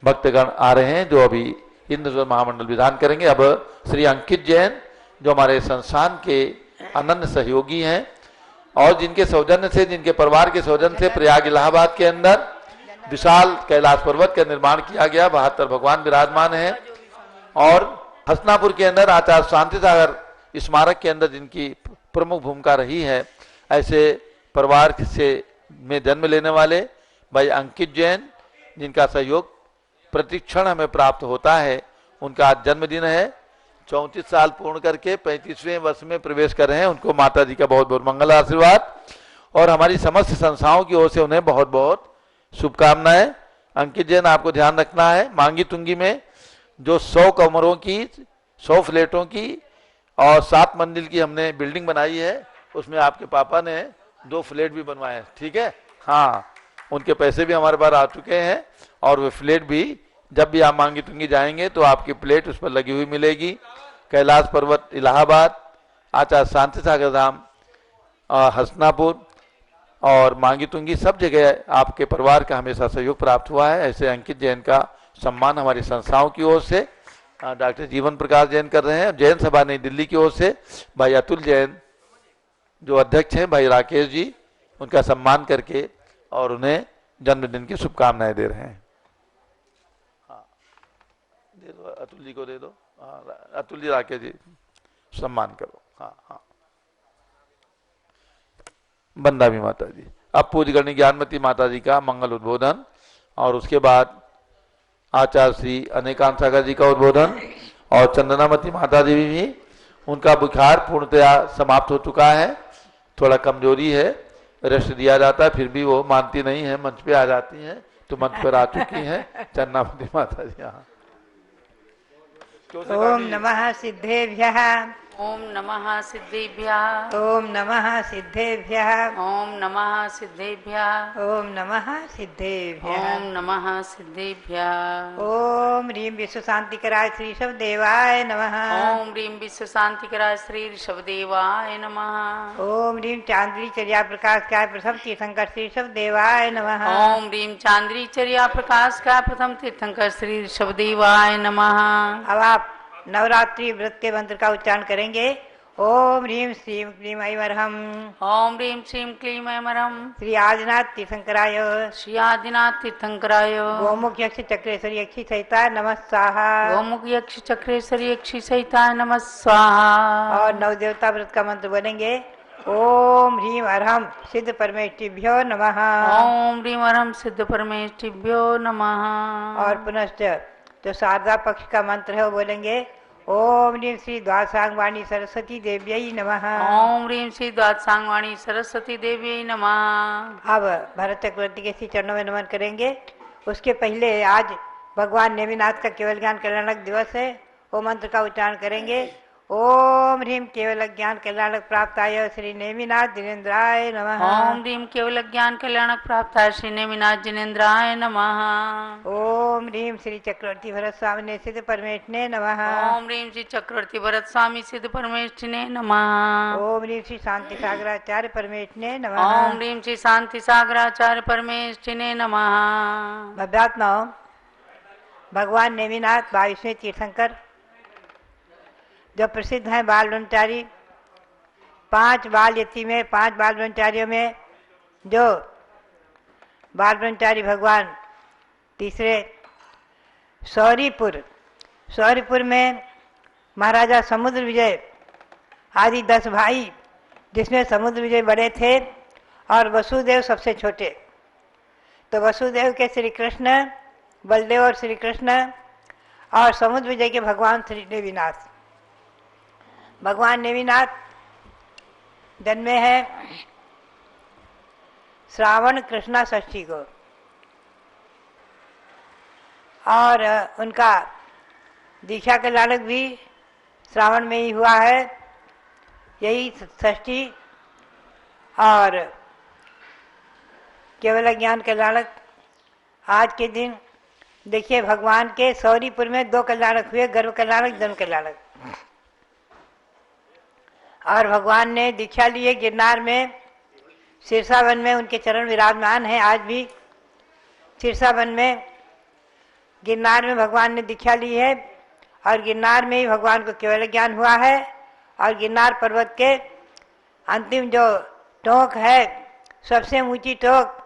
भक्तगण आ रहे हैं जो अभी इंद्रध्वज महामंडल विधान करेंगे। अब श्री अंकित जैन जो हमारे संस्थान के अनन्य सहयोगी हैं और जिनके सौजन्य से, जिनके परिवार के सौजन्य से प्रयाग इलाहाबाद के अंदर विशाल कैलाश पर्वत का निर्माण किया गया, 72 भगवान विराजमान हैं। और हसनापुर के अंदर आचार्य शांति सागर स्मारक के अंदर जिनकी प्रमुख भूमिका रही है, ऐसे परिवार से में जन्म लेने वाले भाई अंकित जैन, जिनका सहयोग प्रतिक्षण हमें प्राप्त होता है, उनका आज जन्मदिन है। 34 साल पूर्ण करके 35वें वर्ष में प्रवेश कर रहे हैं। उनको माता जी का बहुत बहुत मंगल आशीर्वाद और हमारी समस्त संस्थाओं की ओर से उन्हें बहुत बहुत शुभकामनाएं। अंकित जैन, आपको ध्यान रखना है, मांगी तुंगी में जो 100 कमरों की, 100 फ्लैटों की और 7 मंजिल की हमने बिल्डिंग बनाई है, उसमें आपके पापा ने 2 फ्लैट भी बनवाए हैं। ठीक है, हाँ, उनके पैसे भी हमारे पास आ चुके हैं और वे फ्लैट भी जब भी आप मांगी तुंगी जाएंगे तो आपकी प्लेट उस पर लगी हुई मिलेगी। कैलाश पर्वत इलाहाबाद, आचार्य शांति सागर धाम हसनापुर और मांगी तुंगी, सब जगह आपके परिवार का हमेशा सहयोग प्राप्त हुआ है। ऐसे अंकित जैन का सम्मान हमारी संस्थाओं की ओर से डॉक्टर जीवन प्रकाश जैन कर रहे हैं। जैन सभा नई दिल्ली की ओर से भाई अतुल जैन जो अध्यक्ष हैं, भाई राकेश जी, उनका सम्मान करके और उन्हें जन्मदिन की शुभकामनाएं दे रहे हैं। हाँ, दे दो, अतुल जी को दे दो। हाँ, अतुल जी, राकेश जी, सम्मान करो। हाँ हाँ, बंदा भी माता जी। अब पूज्य गणी ज्ञानमती माता जी का मंगल उद्बोधन और उसके बाद आचार्य श्री अनेकांत सागर जी का उद्बोधन और चंदनामती माता जी भी उनका बुखार पूर्णतया समाप्त हो चुका है, थोड़ा कमजोरी है, रेस्ट दिया जाता है, फिर भी वो मानती नहीं है, मंच पे आ जाती हैं, तो मंच पर आ चुकी हैं चन्नावती माता जी। यहाँ ओम नमः सिद्धेभ्यः। ओम नमः सिद्धेभ्यः। ओम नमः सिद्धेभ्यः। ओम नमः सिद्धेभ्यः। ओम नमः सिद्धेभ्यः। ओम नमः सिद्धेभ्यः। ओम ह्रीं विश्व शांतिकराय श्री शब्देवाय नमः। ओम ह्रीं विश्व शांतिकराय श्री ऋषभदेवाय नमः। ओम ह्रीं चांद्री चर्या प्रकाश काय प्रथम तीर्थंकर श्री शब्देवाय नमः। ओम ह्रीं चांद्री चर्या प्रकाश का प्रथम तीर्थंकर श्री ऋषभदेवाय नमः। अब आप नवरात्रि व्रत के मंत्र का उच्चारण करेंगे। ओम ह्रीं श्रीं क्लीं ऐं अरहं। ओम ह्रीं श्रीं क्लीं ऐं अरहं। श्री आदिनाथ तीर्थंकराय श्री आदिनाथ तीर्थंकराय गोमुख यक्ष चक्रेश्वरी यक्षी सहिता नमः स्वाहा। गोमुख यक्ष चक्रेश्वरी यक्षी सहिता नमः स्वाहा। और नव देवता व्रत का मंत्र बोलेंगे। ओम ह्रीं अरहं सिद्ध परमेष्टिभ्यो नमः। ओम ह्रीं अरहं सिद्ध परमेष्टिभ्यो नमः। और पुनश्च जो शारदा पक्ष का मंत्र है वो बोलेंगे। ओम ह्रीं श्री द्वादशांगवाणी सरस्वती देव्यै नमः। ओम ह्रीं श्री द्वादशांगवाणी सरस्वती देवी नमः। अब भरत चक्रवर्ती के श्री चरणों में नमन करेंगे। उसके पहले आज भगवान नेमिनाथ का केवल ज्ञान कल्याणक दिवस है, वो मंत्र का उच्चारण करेंगे। ओम ह्रीं केवल ज्ञान कल्याणक प्राप्ताय श्री नेमिनाथ जिनेन्द्राय नमः। ओम ह्रीं केवल ज्ञान कल्याणक प्राप्ताय श्री नेमिनाथ जिनेन्द्राय नमः। ओम ह्रीं श्री चक्रवर्ती भरत स्वामी सिद्ध परमेष्ठिने नमः। ओम ह्रीं श्री चक्रवर्ती भरत स्वामी सिद्ध परमेष्ठिने नमः। ओम ह्रीं श्री शांति सागराचार्य परमेष्ठिने नमः। ओम ह्रीं श्री शांति सागराचार्य परमेष्ठिने नमः। भव्यात्मा भगवान नेमिनाथ 22वें तीर्थंकर जो प्रसिद्ध हैं बाल ब्रह्मचारी, 5 बाल यति में 5 बाल ब्रह्मचारियों में जो बाल ब्रह्मचारी भगवान तीसरे सौरीपुर में महाराजा समुद्र विजय आदि 10 भाई, जिसमें समुद्र विजय बड़े थे और वसुदेव सबसे छोटे। तो वसुदेव के श्री कृष्ण, बलदेव और श्री कृष्ण, और समुद्र विजय के भगवान श्री नेमिनाथ। भगवान नेमिनाथ जन्मे हैं श्रावण कृष्णा षष्ठी को, और उनका दीक्षा कल्याणक भी श्रावण में ही हुआ है, यही षष्ठी। और केवल ज्ञान कल्याणक आज के दिन देखिए, भगवान के सौरीपुर में 2 कल्याणक हुए, गर्भ कल्याणक, जन्म कल्याणक। और भगवान ने दीक्षा लिए गिरनार में, सिरसावन में उनके चरण विराजमान हैं। आज भी सिरसावन में गिरनार में भगवान ने दीक्षा ली है, और गिरनार में ही भगवान को केवल ज्ञान हुआ है। और गिरनार पर्वत के अंतिम जो टोक है, सबसे ऊंची टोक,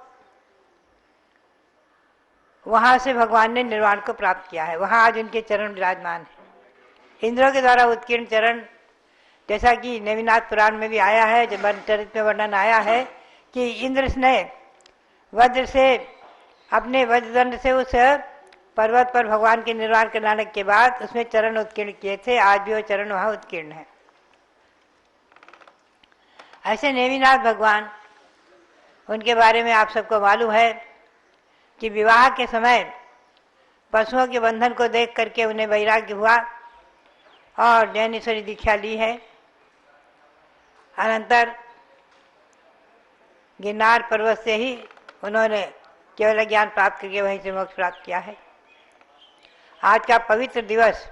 वहाँ से भगवान ने निर्वाण को प्राप्त किया है। वहाँ आज उनके चरण विराजमान है। इंद्रों के द्वारा उत्कीर्ण चरण, जैसा कि नेमिनाथ पुराण में भी आया है, जब चरित में वर्णन आया है कि इंद्र ने वज्र से, अपने वज्रदंड से उस पर्वत पर भगवान के निर्वाण कराने के बाद उसमें चरण उत्कीर्ण किए थे। आज भी वो चरण वहाँ उत्कीर्ण है। ऐसे नेमिनाथ भगवान, उनके बारे में आप सबको मालूम है कि विवाह के समय पशुओं के बंधन को देख करके उन्हें वैराग्य हुआ और ज्ञानेश्वरी दीक्षा ली है। अनंतर गिरनार पर्वत से ही उन्होंने केवल ज्ञान प्राप्त करके वहीं से मोक्ष प्राप्त किया है। आज का पवित्र दिवस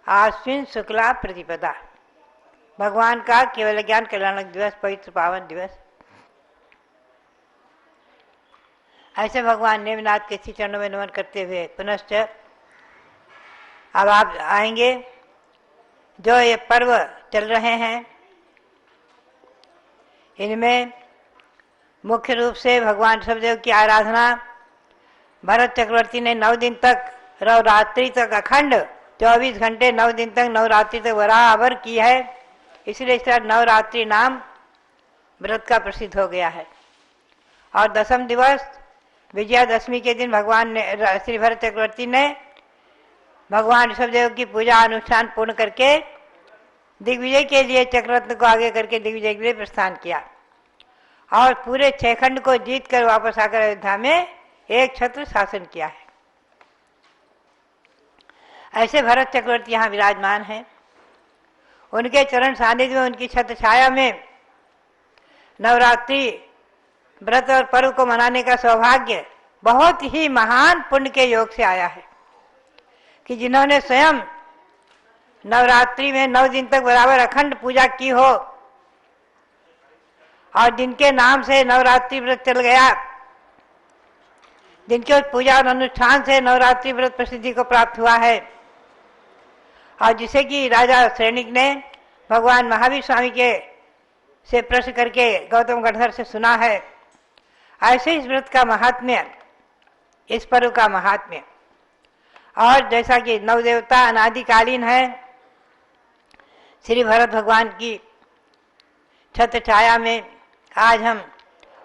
आश्विन शुक्ला प्रतिपदा, भगवान का केवल ज्ञान कल्याणक दिवस, पवित्र पावन दिवस। ऐसे भगवान नेमिनाथ के श्री चरणों में नमन करते हुए पुनश्च अब आप आएंगे। जो ये पर्व चल रहे हैं, इनमें मुख्य रूप से भगवान ऋषभदेव की आराधना भरत चक्रवर्ती ने 9 दिन तक, नवरात्रि तक, अखंड 24 घंटे 9 दिन तक नवरात्रि तक बराबर की है। इसलिए इसका नवरात्रि नाम व्रत का प्रसिद्ध हो गया है। और 10वें दिवस विजयादशमी के दिन भगवान ने, श्री भरत चक्रवर्ती ने भगवान ऋषभदेव की पूजा अनुष्ठान पूर्ण करके दिग्विजय के लिए चक्ररत्न को आगे करके दिग्विजय के लिए प्रस्थान किया और पूरे 6 खंड को जीत कर वापस आकर अयोध्या में एक छत्र शासन किया है। ऐसे भरत चक्रवर्ती यहाँ विराजमान हैं। उनके चरण सानिध्य में, उनकी छत्र छाया में नवरात्रि व्रत और पर्व को मनाने का सौभाग्य बहुत ही महान पुण्य के योग से आया है कि जिन्होंने स्वयं नवरात्रि में 9 दिन तक बराबर अखंड पूजा की हो और जिनके नाम से नवरात्रि व्रत चल गया, जिनके उस पूजा और अनुष्ठान से नवरात्रि व्रत प्रसिद्धि को प्राप्त हुआ है और जिसे कि राजा सैनिक ने भगवान महावीर स्वामी के से प्रश्न करके गौतम गणधर से सुना है। ऐसे इस व्रत का महात्म्य, इस पर्व का महात्म्य, और जैसा कि नवदेवता अनादिकालीन है, श्री भरत भगवान की छत्र छाया में आज हम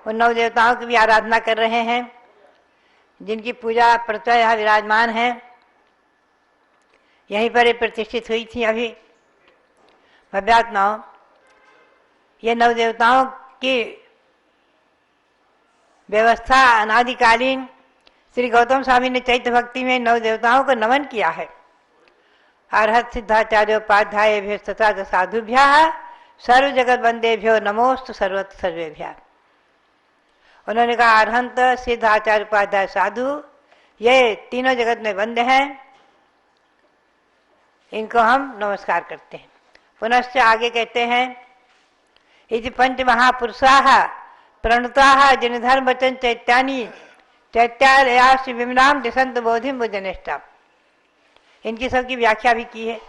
उन नवदेवताओं की भी आराधना कर रहे हैं जिनकी पूजा प्रचा यहाँ विराजमान है। यहीं पर ये प्रतिष्ठित हुई थी अभी भव्यात्माओं। ये नवदेवताओं की व्यवस्था अनादिकालीन श्री गौतम स्वामी ने चैत्य भक्ति में नवदेवताओं को नमन किया है। अर्हत सिद्धाचार्योपाध्याय तथा साधुभ्या सर्व जगत वंदेभ्यो नमोस्तु सर्वत्र सर्वेभ्या। उन्होंने कहा अर्हंत सिद्ध आचार्य उपाध्याय साधु ये तीनों जगत में वंद्य हैं, इनको हम नमस्कार करते हैं। पुनश्च आगे कहते हैं इति पंच महापुरुषाः प्रणुताः जिन धर्म वचन चैत्यानि चैत्यालयाश्च विमनाम दिशंत बोधिम बुजनिष्ठा। इनकी सबकी व्याख्या भी की है।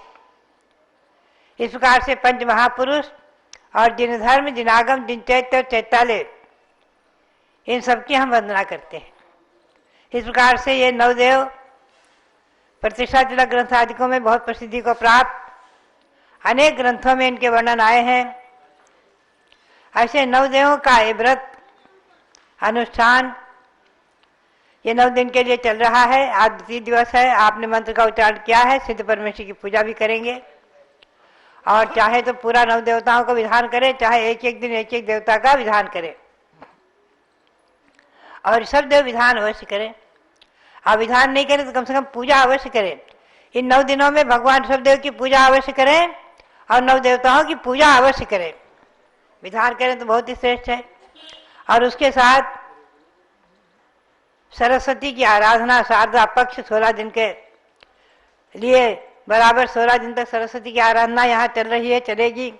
इस प्रकार से पंच महापुरुष और जिन धर्म, जिन आगम, जिन चैत्य और चैत्यालय, इन सबकी हम वंदना करते हैं। इस प्रकार से ये नवदेव प्रतिष्ठा तिलक ग्रंथ आदिकों में बहुत प्रसिद्धि को प्राप्त अनेक ग्रंथों में इनके वर्णन आए हैं। ऐसे नवदेवों का ये व्रत अनुष्ठान ये 9 दिन के लिए चल रहा है। आज 3 दिवस है। आपने मंत्र का उच्चारण किया है, सिद्ध परमेश्वर की पूजा भी करेंगे और चाहे तो पूरा 9 देवताओं का विधान करें, चाहे एक दिन एक देवता का विधान करें और सब देव विधान अवश्य करें। आप विधान नहीं करें तो कम से कम पूजा अवश्य करें। इन 9 दिनों में भगवान सब देव की पूजा अवश्य करें और 9 देवताओं की पूजा अवश्य करें। विधान करें तो बहुत ही श्रेष्ठ है। और उसके साथ सरस्वती की आराधना शारदा पक्ष 16 दिन के लिए बराबर 16 दिन तक सरस्वती की आराधना यहाँ चल रही है, चलेगी।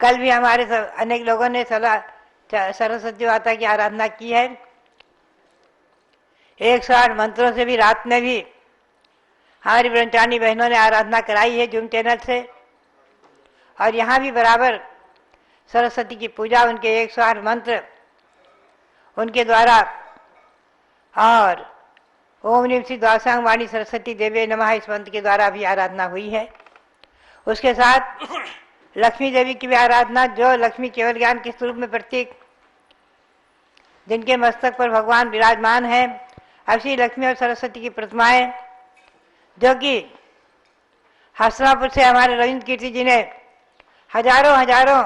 कल भी हमारे अनेक लोगों ने सरस्वती माता की आराधना की है। 108 मंत्रों से भी रात में भी हमारी ब्रह्मचारिणी बहनों ने आराधना कराई है जूम चैनल से। और यहाँ भी बराबर सरस्वती की पूजा, उनके 108 मंत्र उनके द्वारा और ओम नीम श्री द्वासांग वाणी सरस्वती देवी नमः इस मंत्र के द्वारा भी आराधना हुई है। उसके साथ लक्ष्मी देवी की भी आराधना, जो लक्ष्मी केवल ज्ञान के स्वरूप में प्रतीक, जिनके मस्तक पर भगवान विराजमान है। ऐसी लक्ष्मी और सरस्वती की प्रतिमाएं जो कि हसनापुर से हमारे रविंद्र कीर्ति जी ने हजारों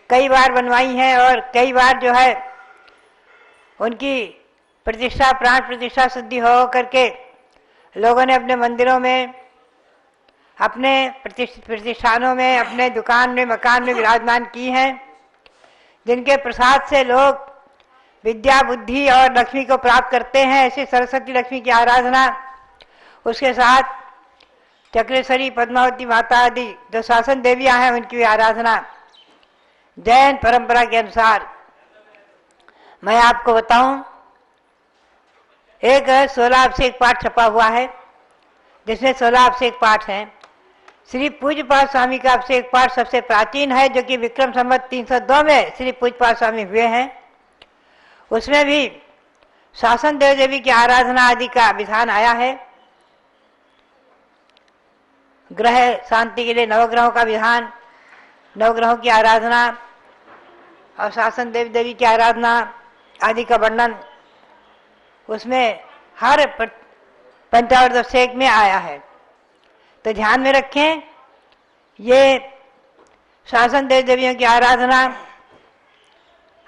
कई बार बनवाई हैं और कई बार जो है उनकी प्रतिष्ठा, प्राण प्रतिष्ठा शुद्धि हो करके लोगों ने अपने मंदिरों में, अपने प्रतिष्ठानों में, अपने दुकान में, मकान में विराजमान की हैं, जिनके प्रसाद से लोग विद्या, बुद्धि और लक्ष्मी को प्राप्त करते हैं। ऐसे सरस्वती लक्ष्मी की आराधना, उसके साथ चक्रेश्वरी, पद्मावती माता आदि जो शासन देवियां हैं उनकी भी आराधना जैन परंपरा के अनुसार। मैं आपको बताऊं, एक 16 अभिषेक पाठ छपा हुआ है जिसमें 16 अभिषेक पाठ हैं। श्री पूज्यपाद स्वामी का अभिषेक पाठ सबसे प्राचीन है, जो कि विक्रम संवत 302 में श्री पूज्यपाद स्वामी हुए हैं। उसमें भी शासन देव देवी की आराधना आदि का विधान आया है। ग्रह शांति के लिए नवग्रहों का विधान, नवग्रहों की आराधना और शासन देव देवी की आराधना आदि का वर्णन उसमें हर पंचामृत अभिषेक में आया है। तो ध्यान में रखें ये शासन देव देवियों की आराधना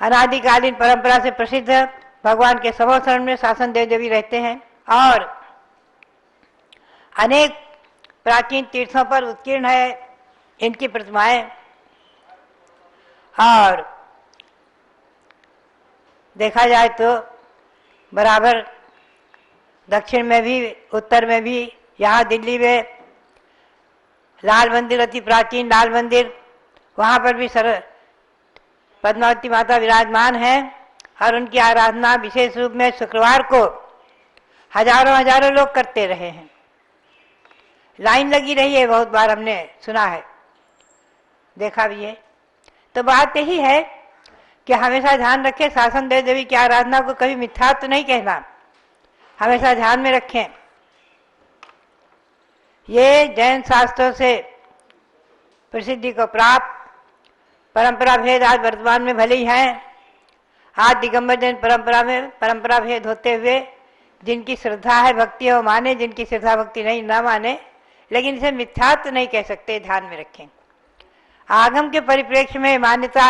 अनादिकालीन परंपरा से प्रसिद्ध है। भगवान के सभा शरण में शासन देव देवी रहते हैं और अनेक प्राचीन तीर्थों पर उत्कीर्ण है इनकी प्रतिमाएं। और देखा जाए तो बराबर दक्षिण में भी उत्तर में भी, यहाँ दिल्ली में लाल मंदिर, अति प्राचीन लाल मंदिर, वहाँ पर भी पद्मावती माता विराजमान है और उनकी आराधना विशेष रूप में शुक्रवार को हजारों लोग करते रहे हैं। लाइन लगी रही है, बहुत बार हमने सुना है, देखा भी है। तो बात यही है कि हमेशा ध्यान रखें, शासन देव देवी की आराधना को कभी मिथ्या तो नहीं कहना, हमेशा ध्यान में रखें। ये जैन शास्त्रों से प्रसिद्धि को प्राप्त परंपरा भेद आज वर्तमान में भले ही हैं। आज दिगंबर जैन परंपरा में परंपरा भेद होते हुए जिनकी श्रद्धा है भक्ति है वो माने, जिनकी श्रद्धा भक्ति नहीं ना माने, लेकिन इसे मिथ्यात्व तो नहीं कह सकते, ध्यान में रखें। आगम के परिप्रेक्ष्य में मान्यता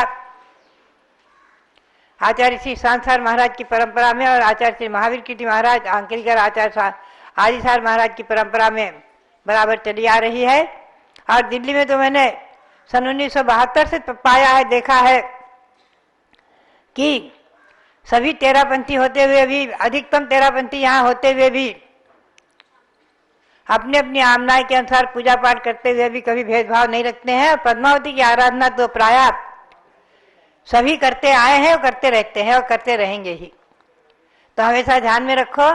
आचार्य श्री सांसार महाराज की परंपरा में और आचार्य श्री महावीर कीर्ति महाराज आंकरीकर आचार्य आदिसार महाराज की परंपरा में बराबर चली आ रही है। और दिल्ली में तो मैंने सन 1972 से पाया है, देखा है कि सभी तेरापंथी होते हुए भी, अधिकतम तेरापंथी यहाँ होते हुए भी अपने अपनी आमनाय के अनुसार पूजा पाठ करते हुए भी कभी भेदभाव नहीं रखते हैं। और पद्मावती की आराधना तो प्रायः सभी करते आए हैं और करते रहते हैं और करते रहेंगे ही। तो हमेशा ध्यान में रखो,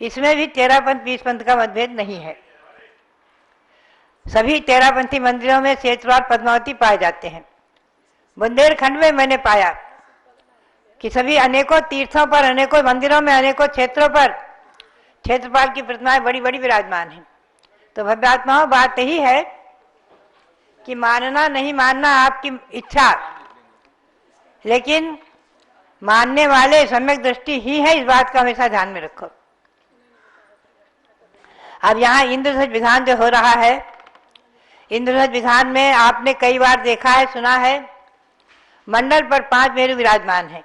इसमें भी तेरापंथ 20 पंथ का मतभेद नहीं है। सभी तेरापंथी मंदिरों में क्षेत्रवार पद्मावती पाए जाते हैं। बुंदेलखंड में मैंने पाया कि सभी अनेकों तीर्थों पर, अनेकों मंदिरों में, अनेकों क्षेत्रों पर क्षेत्रपाल की प्रतिमाएं बड़ी बड़ी विराजमान हैं। तो भव्यात्माओं, बात यही है कि मानना नहीं मानना आपकी इच्छा, लेकिन मानने वाले सम्यक दृष्टि ही है, इस बात का हमेशा ध्यान में रखो। अब यहाँ इंद्रध्वज विधान जो हो रहा है, इंद्रध्वज विधान में आपने कई बार देखा है, सुना है, मंडल पर 5 मेरु विराजमान है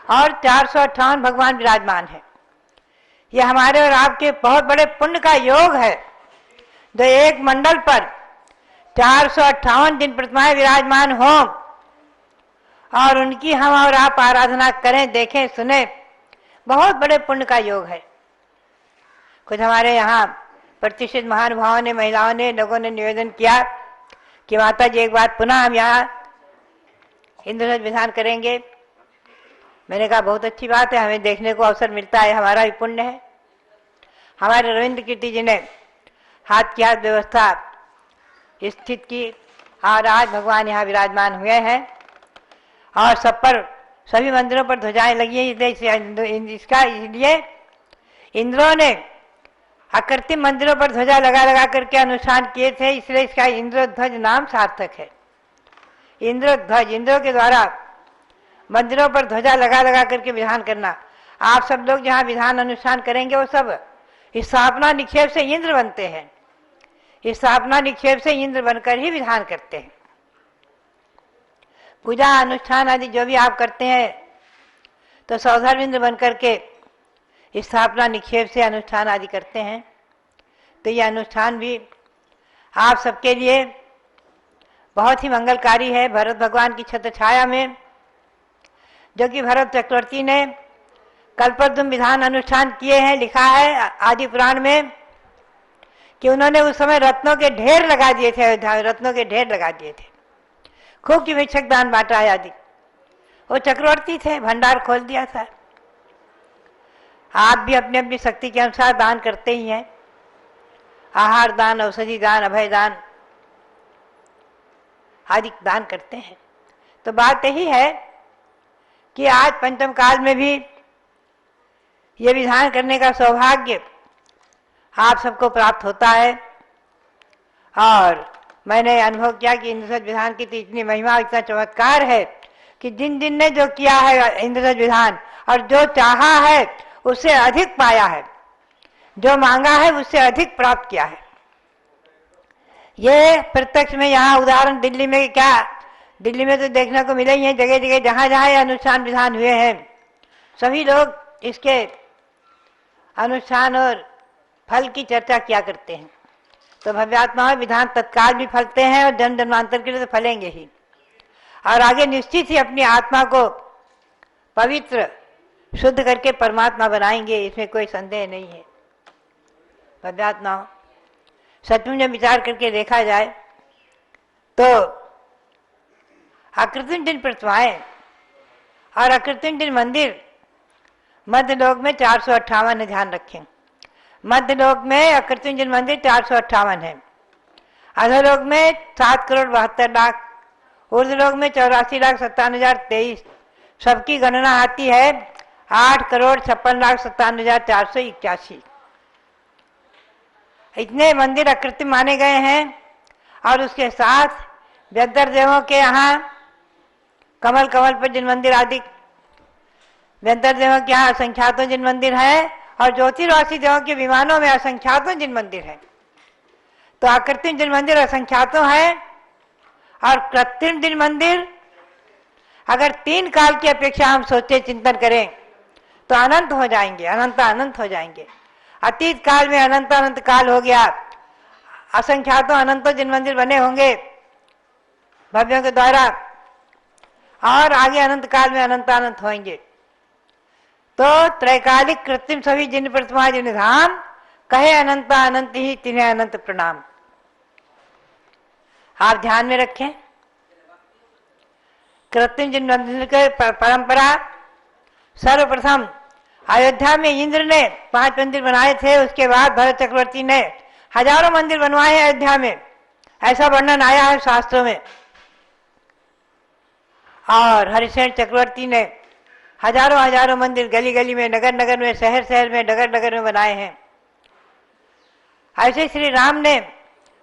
और 458 भगवान विराजमान है। यह हमारे और आपके बहुत बड़े पुण्य का योग है जो एक मंडल पर 458 दिन प्रतिमाएं विराजमान हो और उनकी हम और आप आराधना करें, देखें, सुने, बहुत बड़े पुण्य का योग है। कुछ हमारे यहाँ प्रतिष्ठित महानुभावों ने, महिलाओं ने, लोगों ने निवेदन किया कि माता जी एक बार पुनः हम यहाँ इंद्रध्वज विधान करेंगे। मैंने कहा बहुत अच्छी बात है, हमें देखने को अवसर मिलता है, हमारा भी पुण्य है। हमारे रविंद्र कीर्ति जी ने हाथ की हाथ व्यवस्था स्थित की और आज भगवान यहाँ विराजमान हुए हैं और सब पर, सभी मंदिरों पर ध्वजाएं लगी है। इसका इसलिए इंद्रों ने अकृत्रिम मंदिरों पर ध्वजा लगा लगा करके अनुष्ठान किए थे, इसलिए इसका इंद्रध्वज नाम सार्थक है। इंद्रध्वज, इंद्रों के द्वारा मंदिरों पर ध्वजा लगा लगा करके विधान करना। आप सब लोग जहाँ विधान अनुष्ठान करेंगे वो सब स्थापना निक्षेप से इंद्र बनते हैं, स्थापना निक्षेप से इंद्र बनकर ही विधान करते हैं। पूजा अनुष्ठान आदि जो भी आप करते हैं तो सौधर्म बनकर के स्थापना निक्षेप से अनुष्ठान आदि करते हैं। तो ये अनुष्ठान भी आप सबके लिए बहुत ही मंगलकारी है। भरत भगवान की छत्र छाया में, जो कि भरत चक्रवर्ती ने कल्पद्रुम विधान अनुष्ठान किए हैं, लिखा है आदि पुराण में कि उन्होंने उस समय रत्नों के ढेर लगा दिए थे, अयोध्या में रत्नों के ढेर लगा दिए थे, खूब की भिक्षक दान बांटा है आदि। वो चक्रवर्ती थे, भंडार खोल दिया था। आप भी अपनी अपनी शक्ति के अनुसार दान करते ही हैं, आहार दान, औषधि दान, अभय दान आदि दान करते हैं। तो बात यही है कि आज पंचम काल में भी ये विधान करने का सौभाग्य आप सबको प्राप्त होता है। और मैंने अनुभव किया कि इंद्रध्वज विधान की तो इतनी महिमा, इतना चमत्कार है कि जिन जिन ने जो किया है इंद्रध्वज विधान और जो चाहा है उससे अधिक पाया है, जो मांगा है उससे अधिक प्राप्त किया है। ये प्रत्यक्ष में यहाँ उदाहरण दिल्ली में क्या, दिल्ली में तो देखने को मिले ही है, जगह जगह जहाँ जहाँ ये अनुष्ठान विधान हुए हैं सभी लोग इसके अनुष्ठान और फल की चर्चा किया करते हैं। तो भव्यात्मा विधान तत्काल भी फलते हैं और जन्म जन्मांतर के लिए तो फलेंगे ही, और आगे निश्चित ही अपनी आत्मा को पवित्र शुद्ध करके परमात्मा बनाएंगे, इसमें कोई संदेह नहीं है। भव्यात्मा सचमुच में विचार करके देखा जाए तो अकृत्रिम जिन प्रतिमाएं और अकृत्रिम जिन मंदिर मध्य लोक में 458 है, ध्यान रखें, मध्य लोक में अकृत्रिम जिन मंदिर 458 है, अधोलोक में 7,72,00,000, ऊर्ध्वलोक में 84,57,023, सबकी गणना आती है 8,56,57,481। इतने मंदिर अकृत्रिम माने गए हैं। और उसके साथ व्यदर देवों के यहाँ कमल कमल पर जिन मंदिर आदि, व्यदर देवों के यहाँ असंख्यातों जिन मंदिर हैं, और ज्योतिर्वासी देवों के विमानों में असंख्यातों जिन मंदिर हैं। तो अकृत्रिम जिन मंदिर असंख्यातों हैं, और कृत्रिम जिन मंदिर अगर 3 काल की अपेक्षा हम सोचे चिंतन करें तो अनंत हो जाएंगे, अनंत अनंत हो जाएंगे। अतीत काल में अनंत अनंत काल हो गया, असंख्यातों अनंतों जिन मंदिर बने होंगे भव्यों के द्वारा, और आगे अनंत काल में अनंत अनंत होंगे। तो त्रैकालिक कृत्रिम सभी जिन प्रतिमा जिन धाम, कहे अनंत अनंत ही तिन्हें अनंत प्रणाम। आप ध्यान में रखें, कृत्रिम जिन मंदिर के परंपरा सर्वप्रथम अयोध्या में इंद्र ने 5 मंदिर बनाए थे, उसके बाद भरत चक्रवर्ती ने हजारों मंदिर बनवाए हैं अयोध्या में, ऐसा वर्णन आया है शास्त्रों में। और हरिशेन चक्रवर्ती ने हजारों हजारों मंदिर गली गली में, नगर नगर में, शहर शहर में, नगर नगर में बनाए हैं। ऐसे श्री राम ने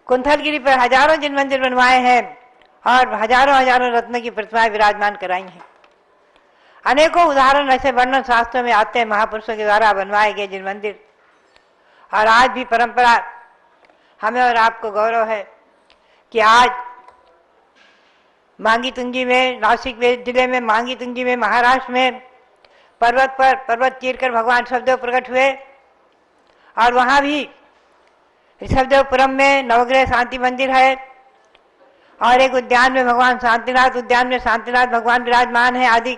कुंथलगिरी पर हजारों जिन मंदिर बनवाए हैं और हजारों हजारों रत्न की प्रतिमाएं विराजमान कराई हैं। अनेकों उदाहरण ऐसे वर्णन शास्त्रों में आते हैं, महापुरुषों के द्वारा बनवाए गए जिन मंदिर। और आज भी परंपरा, हमें और आपको गौरव है कि आज मांगी तुंगी में, नासिक जिले में मांगी तुंगी में, महाराष्ट्र में पर्वत पर पर्वत चीर कर भगवान ऋषभदेव प्रकट हुए। और वहाँ भी ऋषभदेवपुरम में नवग्रह शांति मंदिर है, और एक उद्यान में भगवान शांतिनाथ, उद्यान में शांतिनाथ भगवान विराजमान है आदि।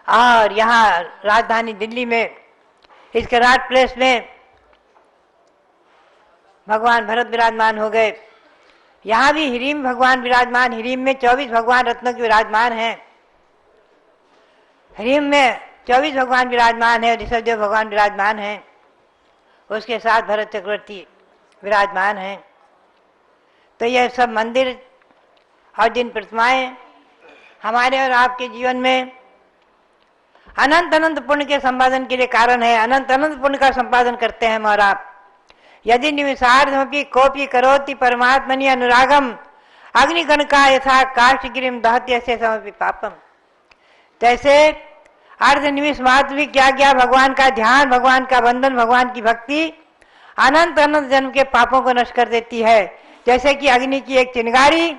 और यहाँ राजधानी दिल्ली में इस कराट प्लेस में भगवान भरत विराजमान हो गए। यहाँ भी हिरीम भगवान विराजमान, हिरीम में 24 भगवान रत्नों के विराजमान हैं। हिरीम में 24 भगवान विराजमान है, ऋषभदेव भगवान विराजमान हैं, उसके साथ भरत चक्रवर्ती विराजमान हैं। तो यह सब मंदिर और जिन प्रतिमाएं हमारे और आपके जीवन में अनंत अनंत पुण्य के संपादन के लिए कारण है। अनंत अनंत पुण्य का संपादन करते हैं हम और आप। यदि निमिषार्धमपि कोपि करोति परमात्मनि अनुरागम अग्निगणका यथा काष्ठगिरिम दहति यस्य समपि पापम। जैसे अर्ध निमिष मात्र भी क्या क्या भगवान का ध्यान, भगवान का बंधन, भगवान की भक्ति अनंत अनंत जन्म के पापों को नष्ट कर देती है। जैसे कि अग्नि की एक चिंगारी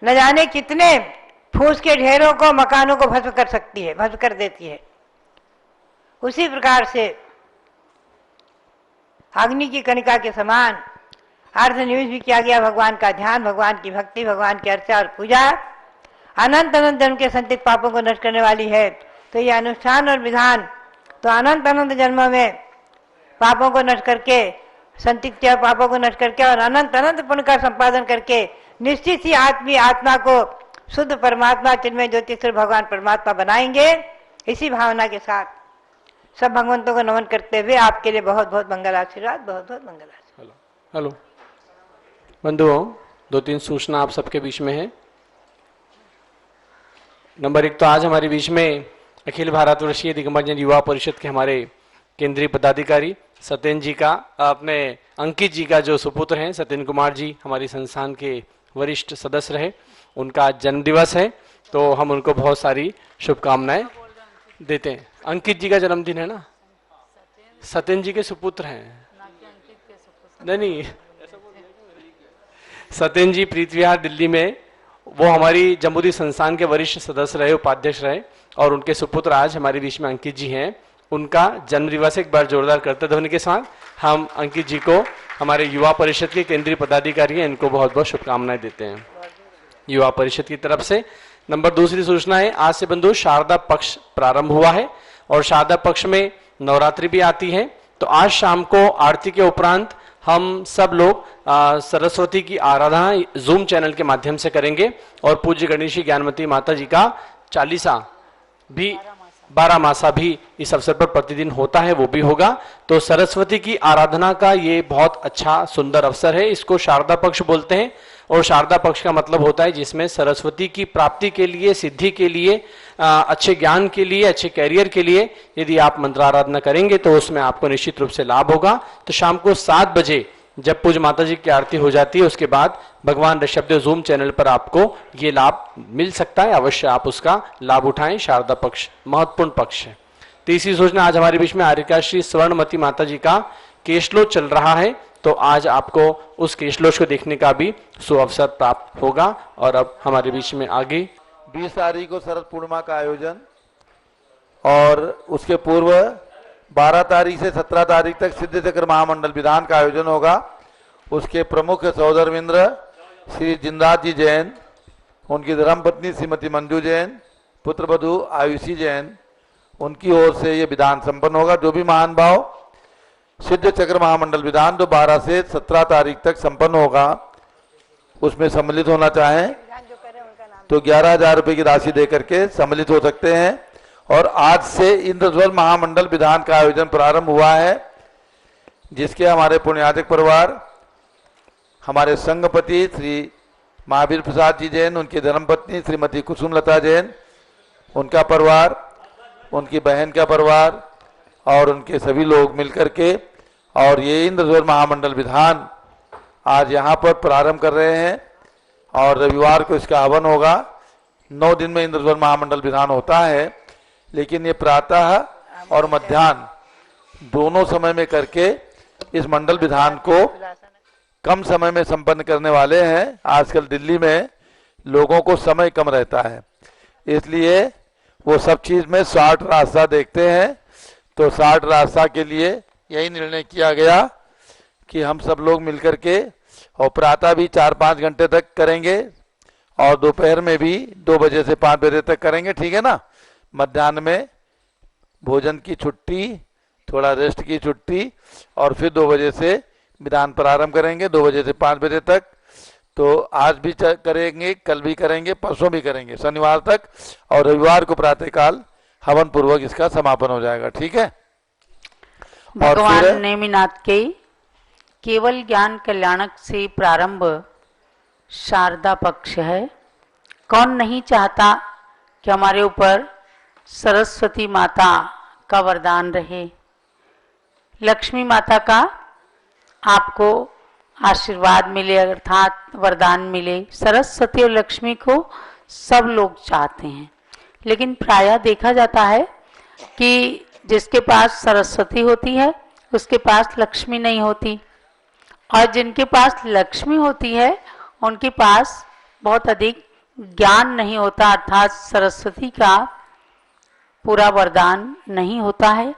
न जाने कितने फूस के ढेरों को, मकानों को भस्म कर सकती है, भस्म कर देती है। उसी प्रकार से अग्नि की कणिका के समान अर्ध निमिष भी किया गया भगवान का ध्यान, भगवान की भक्ति, भगवान की अर्चा और पूजा अनंत अनंत जन्म के संचित पापों को नष्ट करने वाली है। तो ये अनुष्ठान और विधान तो अनंत अनंत जन्मों में पापों को नष्ट करके, संचित पापों को नष्ट करके और अनंत अनंत पुण्य का संपादन करके निश्चित ही आत्मा को शुद्ध परमात्मा चिन्मय ज्योतिष भगवान परमात्मा बनाएंगे। इसी भावना के साथ सब भगवंतों को नमन करते हुए आपके लिए बहुत बहुत मंगल आशीर्वाद, बहुत बहुत मंगल आशीर्वाद। हेलो बंधुओं, 2-3 सूचना आप सबके बीच में है। नंबर 1 तो आज हमारे बीच में अखिल भारतवर्षीय दिगंबरजन युवा परिषद के हमारे केंद्रीय पदाधिकारी सत्येंद्र जी का, अपने अंकित जी का जो सुपुत्र हैं सत्येंद्र कुमार जी, हमारी संस्थान के वरिष्ठ सदस्य रहे, उनका जन्मदिवस है। तो हम उनको बहुत सारी शुभकामनाएं देते हैं। अंकित जी का जन्मदिन है ना, सत्येंद्र जी के सुपुत्र हैं। नहीं, सत्येंद्र जी प्रीत विहार दिल्ली में, वो हमारी जम्बूरी संस्थान के वरिष्ठ सदस्य रहे, उपाध्यक्ष रहे, और उनके सुपुत्र आज हमारे बीच में अंकित जी हैं। उनका जन्म दिवस एक बार जोरदार करते ध्वनि के साथ हम अंकित जी को, हमारे युवा परिषद के केंद्रीय पदाधिकारी हैं, इनको बहुत बहुत शुभकामनाएं देते हैं युवा परिषद की तरफ से। नंबर दूसरी सूचना है, आज से बंधु शारदा पक्ष प्रारंभ हुआ है और शारदा पक्ष में नवरात्रि भी आती है। तो आज शाम को आरती के उपरांत हम सब लोग सरस्वती की आराधना जूम चैनल के माध्यम से करेंगे और पूज्य गणेशी ज्ञानमती माता जी का चालीसा भी, 12 मासा भी इस अवसर पर प्रतिदिन होता है, वो भी होगा। तो सरस्वती की आराधना का ये बहुत अच्छा सुंदर अवसर है, इसको शारदा पक्ष बोलते हैं। और शारदा पक्ष का मतलब होता है जिसमें सरस्वती की प्राप्ति के लिए, सिद्धि के लिए, अच्छे ज्ञान के लिए, अच्छे कैरियर के लिए यदि आप मंत्र आराधना करेंगे तो उसमें आपको निश्चित रूप से लाभ होगा। तो शाम को 7 बजे जब पूज्य माता जी की आरती हो जाती है, उसके बाद भगवान ऋषभदेव जूम चैनल पर आपको ये लाभ मिल सकता है, अवश्य आप उसका लाभ उठाएं। शारदा पक्ष महत्वपूर्ण पक्ष है। तीसरी सूचना, आज हमारे बीच में आर्यका श्री स्वर्णमती माता जी का केशलोच चल रहा है, तो आज आपको उस केशलोच को देखने का भी सुअवसर प्राप्त होगा। और अब हमारे बीच में आगे 20 तारीख को शरद पूर्णिमा का आयोजन, और उसके पूर्व 12 तारीख से 17 तारीख तक सिद्ध चक्र महामंडल विधान का आयोजन होगा। उसके प्रमुख सहोदरविंद्र श्री जिनराज जी जैन, उनकी धर्मपत्नी श्रीमती मंजू जैन, पुत्रवधू आयुषी जैन, उनकी ओर से ये विधान संपन्न होगा। जो भी महान भाव सिद्ध चक्र महामंडल विधान जो 12 से 17 तारीख तक संपन्न होगा उसमें सम्मिलित होना चाहें तो 11,000 रुपये की राशि देकर के सम्मिलित हो सकते हैं। और आज से इंद्रज्वल महामंडल विधान का आयोजन प्रारंभ हुआ है, जिसके हमारे पुण्यातिक परिवार, हमारे संघपति श्री महावीर प्रसाद जी जैन, उनकी धर्मपत्नी श्रीमती कुसुमलता जैन, उनका परिवार, उनकी बहन का परिवार और उनके सभी लोग मिलकर के, और ये इंद्रज्वल महामंडल विधान आज यहाँ पर प्रारंभ कर रहे हैं। और रविवार को इसका हवन होगा। 9 दिन में इंद्रज्वल महामंडल विधान होता है, लेकिन ये प्रातः और मध्याह्न दोनों समय में करके इस मंडल विधान को कम समय में संपन्न करने वाले हैं। आजकल दिल्ली में लोगों को समय कम रहता है, इसलिए वो सब चीज में शॉर्ट रास्ता देखते हैं। तो शॉर्ट रास्ता के लिए यही निर्णय किया गया कि हम सब लोग मिलकर के, और प्रातः भी 4-5 घंटे तक करेंगे और दोपहर में भी 2 बजे से 5 बजे तक करेंगे, ठीक है ना। मध्याह्न में भोजन की छुट्टी, थोड़ा रेस्ट की छुट्टी, और फिर 2 बजे से विधान प्रारंभ करेंगे, 2 बजे से 5 बजे तक। तो आज भी करेंगे, कल भी करेंगे, परसों भी करेंगे, शनिवार तक, और रविवार को प्रातःकाल हवन पूर्वक इसका समापन हो जाएगा, ठीक है। भगवान नेमिनाथ के केवल ज्ञान कल्याणक से प्रारंभ शारदा पक्ष है। कौन नहीं चाहता कि हमारे ऊपर सरस्वती माता का वरदान रहे, लक्ष्मी माता का आपको आशीर्वाद मिले, अर्थात वरदान मिले। सरस्वती और लक्ष्मी को सब लोग चाहते हैं, लेकिन प्रायः देखा जाता है कि जिसके पास सरस्वती होती है उसके पास लक्ष्मी नहीं होती, और जिनके पास लक्ष्मी होती है उनके पास बहुत अधिक ज्ञान नहीं होता, अर्थात सरस्वती का पूरा वरदान नहीं होता है।